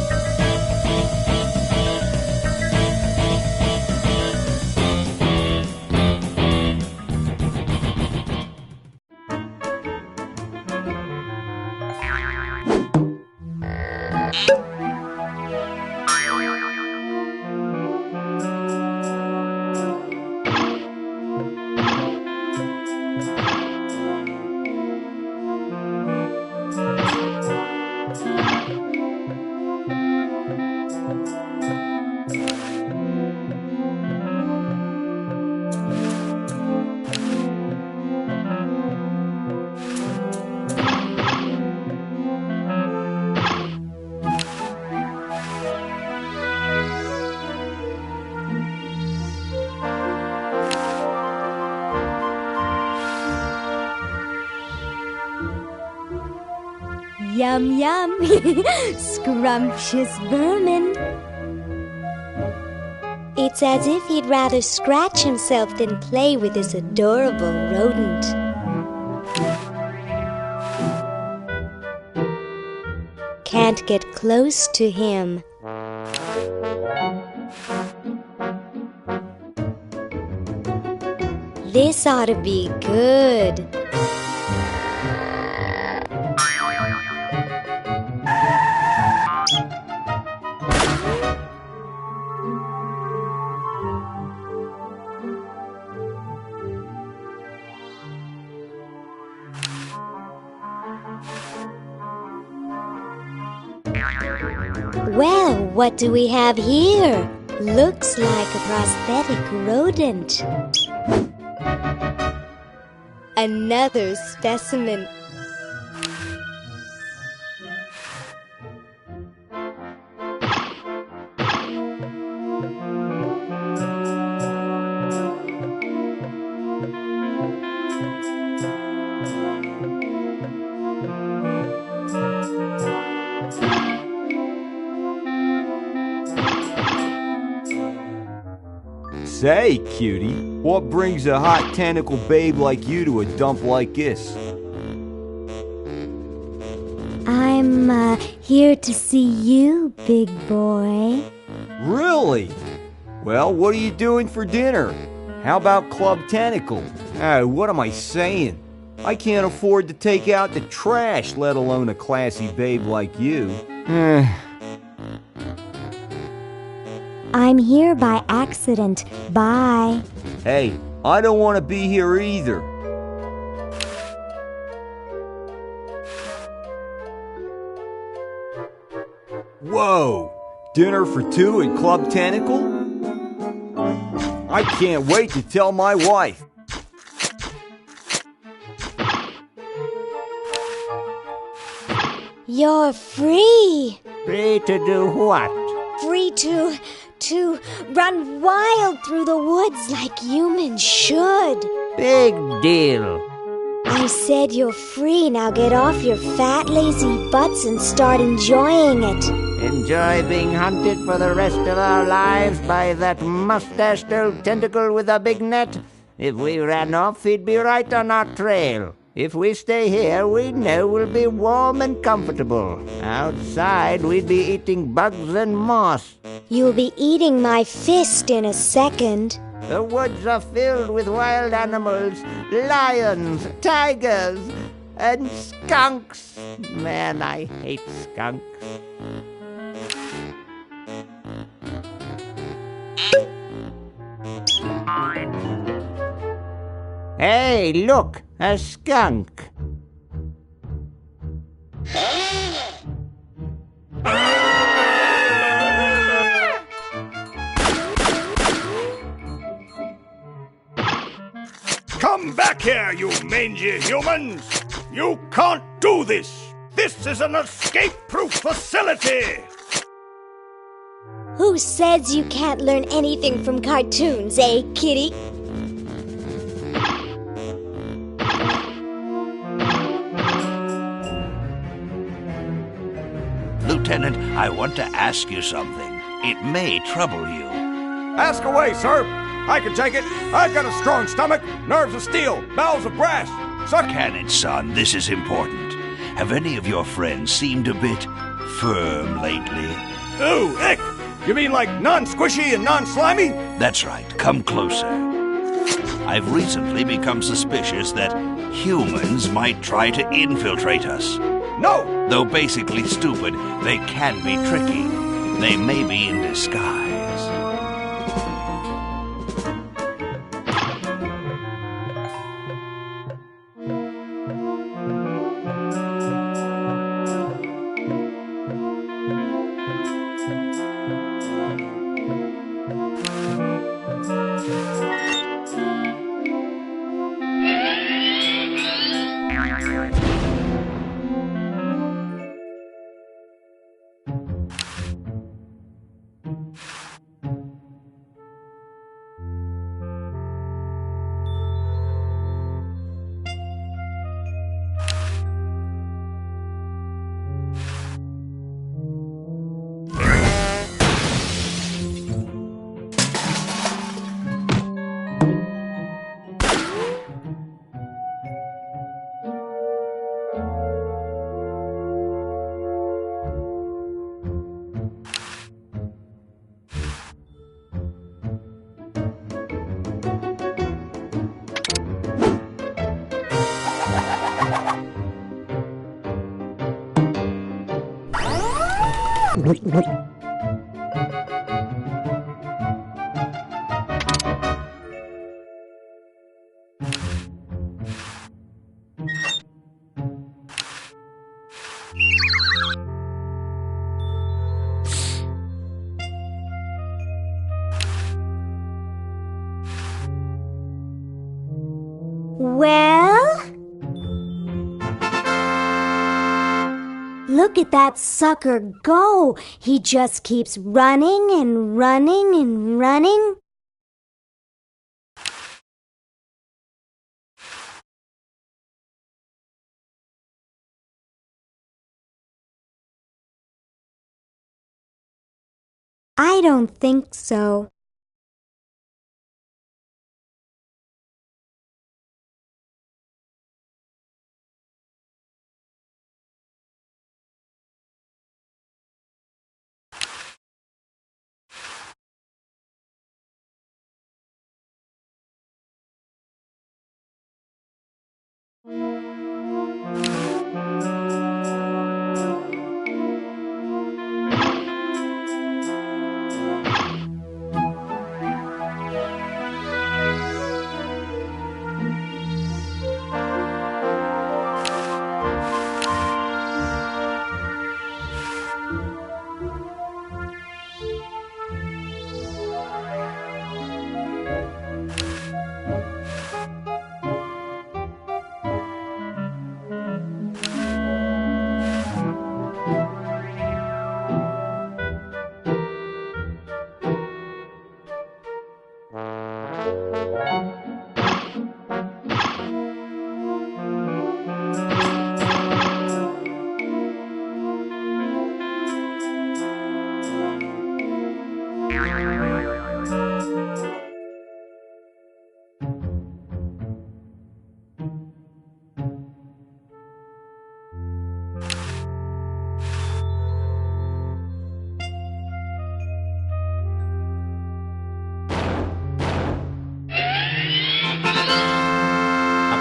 Yum, yum. Scrumptious vermin. It's as if he'd rather scratch himself than play with this adorable rodent. Can't get close to him. This ought to be good. Well, what do we have here? Looks like a prosthetic rodent. Another specimen. Say, cutie, what brings a hot tentacle babe like you to a dump like this? I'm here to see you, big boy. Really? Well, what are you doing for dinner? How about Club Tentacle? What am I saying? I can't afford to take out the trash, let alone a classy babe like you. I'm here by accident. Bye. Hey, I don't want to be here either. Whoa! Dinner for two at Club Tentacle? I can't wait to tell my wife. You're free. Free to do what? Free to run wild through the woods like humans should. Big deal. I said you're free. Now get off your fat, lazy butts and start enjoying it. Enjoy being hunted for the rest of our lives by that mustached old tentacle with a big net? If we ran off, he'd be right on our trail. If we stay here, we know we'll be warm and comfortable. Outside, we'd be eating bugs and moss. You'll be eating my fist in a second. The woods are filled with wild animals, lions, tigers, and skunks. Man, I hate skunks. Hey, look, a skunk. Come back here, you mangy humans! You can't do this! This is an escape-proof facility! Who says you can't learn anything from cartoons, eh, kitty? Lieutenant, I want to ask you something. It may trouble you. Ask away, sir! I can take it. I've got a strong stomach, nerves of steel, bowels of brass. Can it, son? This is important. Have any of your friends seemed a bit firm lately? Ooh, ick! You mean like non-squishy and non-slimy? That's right. Come closer. I've recently become suspicious that humans might try to infiltrate us. No! Though basically stupid, they can be tricky. They may be in disguise. Well? Look at that sucker go! He just keeps running and running and running. I don't think so.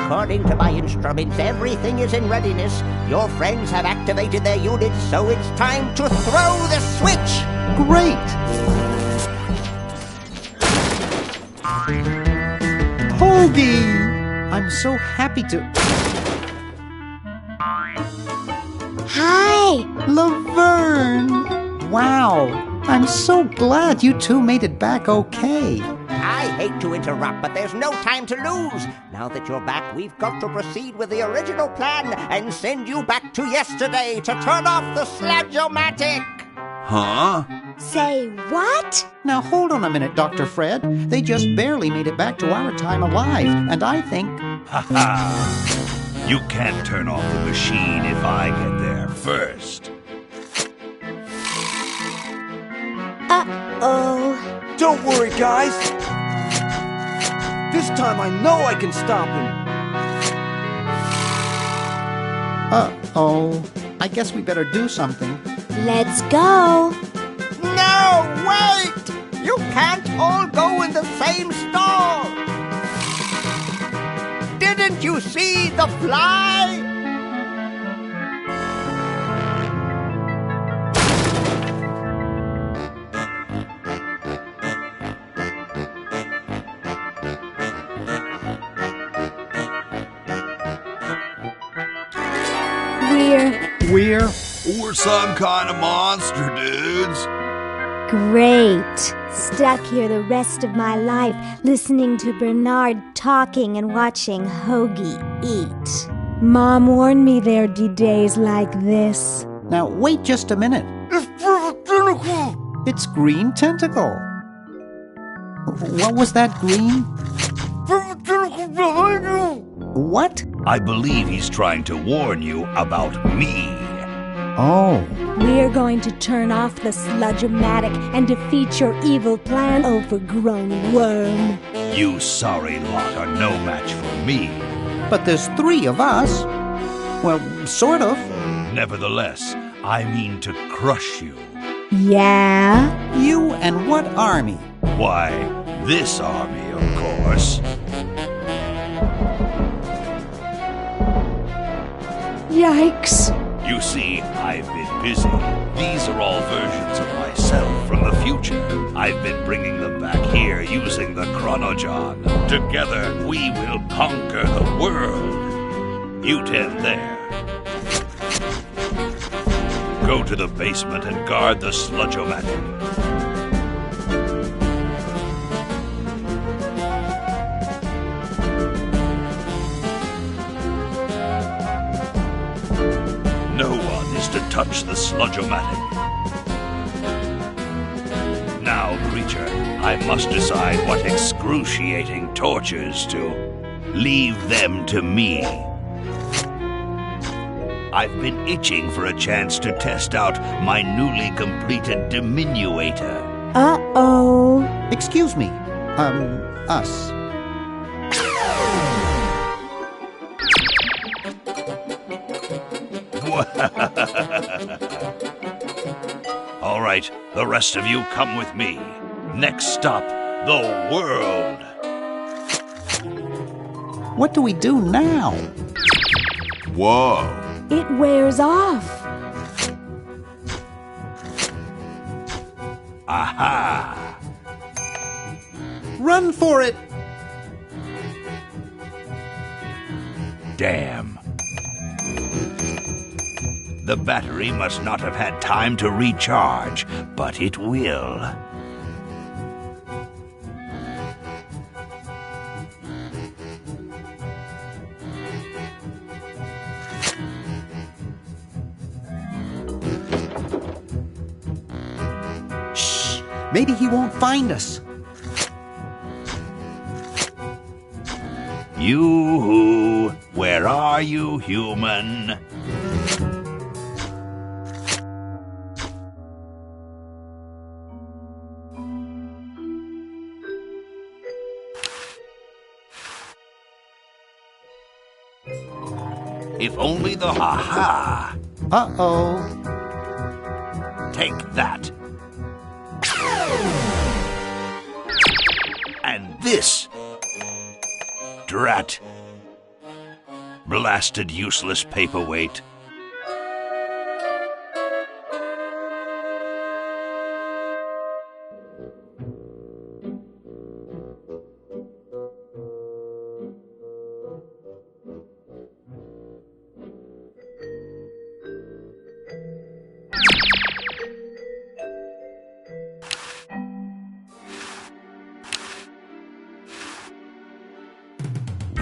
According to my instruments, everything is in readiness. Your friends have activated their units, so it's time to throw the switch! Great! Hoagie! I'm so happy to... Hi! Laverne! Wow! I'm so glad you two made it back okay. I hate to interrupt, but there's no time to lose. Now that you're back, we've got to proceed with the original plan and send you back to yesterday to turn off the Sludge-O-Matic. Huh? Say what? Now hold on a minute, Dr. Fred. They just barely made it back to our time alive, and I think... Ha ha! You can't turn off the machine if I get there first. Uh-oh. Don't worry, guys. This time I know I can stop him. Uh-oh. I guess we better do something. Let's go. No, wait! You can't all go in the same stall! Didn't you see the fly? We're some kind of monster, dudes. Great. Stuck here the rest of my life, listening to Bernard talking and watching Hoagie eat. Mom warned me there'd be days like this. Now, wait just a minute. It's Perfect Tentacle! It's Green Tentacle. What was that, Green? Perfect Tentacle behind you! What? I believe he's trying to warn you about me. Oh. We're going to turn off the Sludge-O-Matic and defeat your evil plan, overgrown worm. You sorry lot are no match for me. But there's 3 of us. Well, sort of. Nevertheless, I mean to crush you. Yeah? You and what army? Why, this army, of course. Yikes. You see, I've been busy. These are all versions of myself from the future. I've been bringing them back here using the Chronojon. Together, we will conquer the world. You 10 there. Go to the basement and guard the Sludge-O-Matic. No one is to touch the Sludge-O-Matic. Now, creature, I must decide what excruciating tortures to leave them to me. I've been itching for a chance to test out my newly completed diminuator. Uh-oh. Excuse me. Us. All right, the rest of you come with me. Next stop, the world. What do we do now? Whoa. It wears off. Aha! Run for it! Damn. The battery must not have had time to recharge, but it will. Shh! Maybe he won't find us. Yoo-hoo! Where are you, human? If only the ha-ha. Uh-oh. Take that. And this. Drat. Blasted useless paperweight.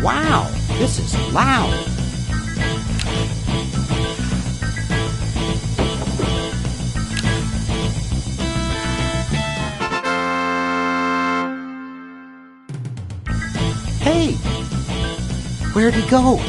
Wow, this is loud. Hey, where'd he go?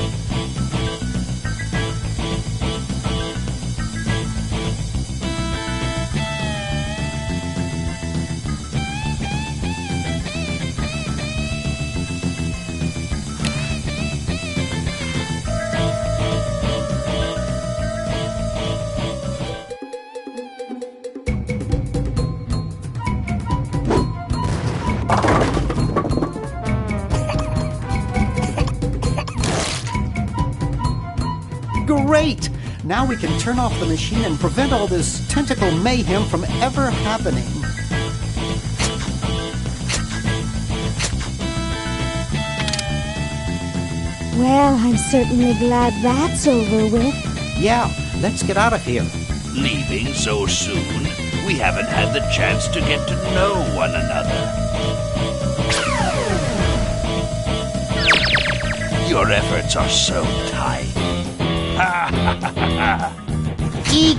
Great! Now we can turn off the machine and prevent all this tentacle mayhem from ever happening. Well, I'm certainly glad that's over with. Yeah, let's get out of here. Leaving so soon? We haven't had the chance to get to know one another. Your efforts are so tiny. Ha ha ha ha! Eek!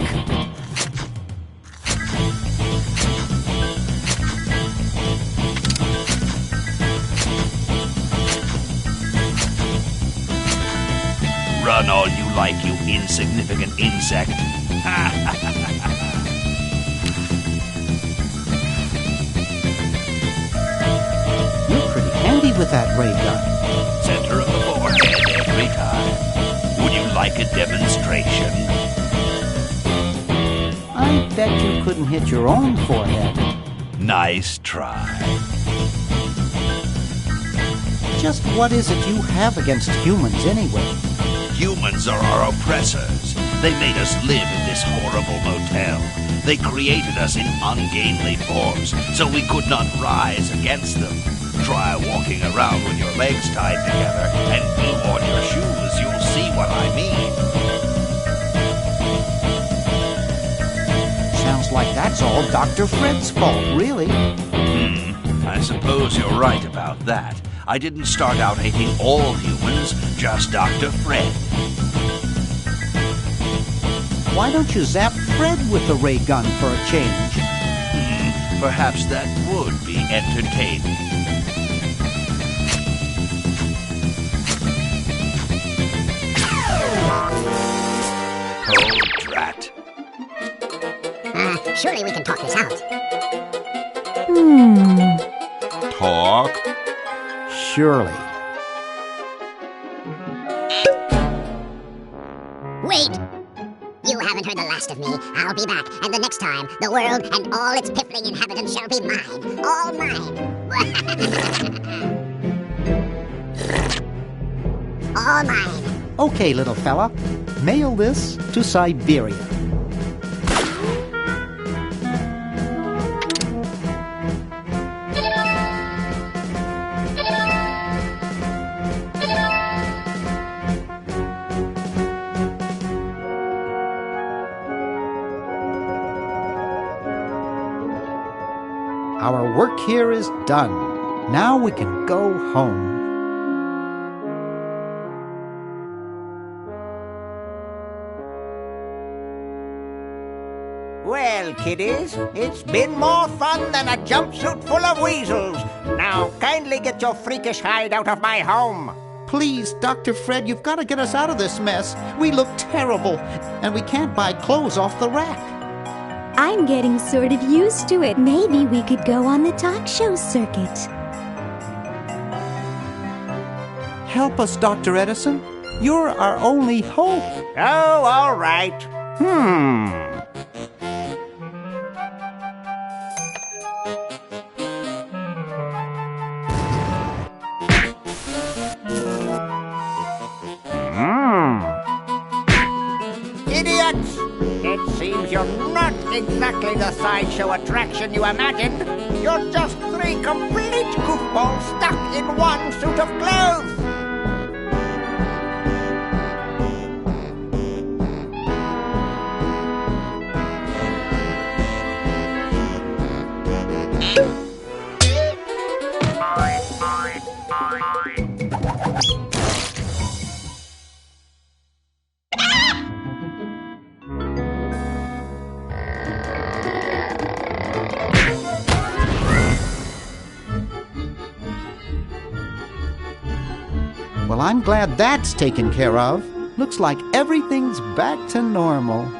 Run all you like, you insignificant insect. Ha ha ha ha! You're pretty handy with that ray gun. Center of the forehead every time. Would you like a demonstration? I bet you couldn't hit your own forehead. Nice try. Just what is it you have against humans anyway? Humans are our oppressors. They made us live in this horrible motel. They created us in ungainly forms, so we could not rise against them. Try walking around with your legs tied together and glue on your shoes. You'll see what I mean. Sounds like that's all Dr. Fred's fault, really. I suppose you're right about that. I didn't start out hating all humans, just Dr. Fred. Why don't you zap Fred with the ray gun for a change? Perhaps that would be entertaining. Oh, drat. Surely we can talk this out. Talk? Surely. Wait! You haven't heard the last of me. I'll be back, and the next time, the world and all its piffling inhabitants shall be mine. All mine. All mine. Okay, little fella. Mail this to Siberia. Our work here is done. Now we can go home. Well, kiddies, it's been more fun than a jumpsuit full of weasels. Now, kindly get your freakish hide out of my home. Please, Dr. Fred, you've got to get us out of this mess. We look terrible, and we can't buy clothes off the rack. I'm getting sort of used to it. Maybe we could go on the talk show circuit. Help us, Dr. Edison. You're our only hope. Oh, all right. Idiots! It seems you're not exactly the sideshow attraction you imagined. You're just three complete goofballs stuck in one suit of clothes. Well, I'm glad that's taken care of. Looks like everything's back to normal.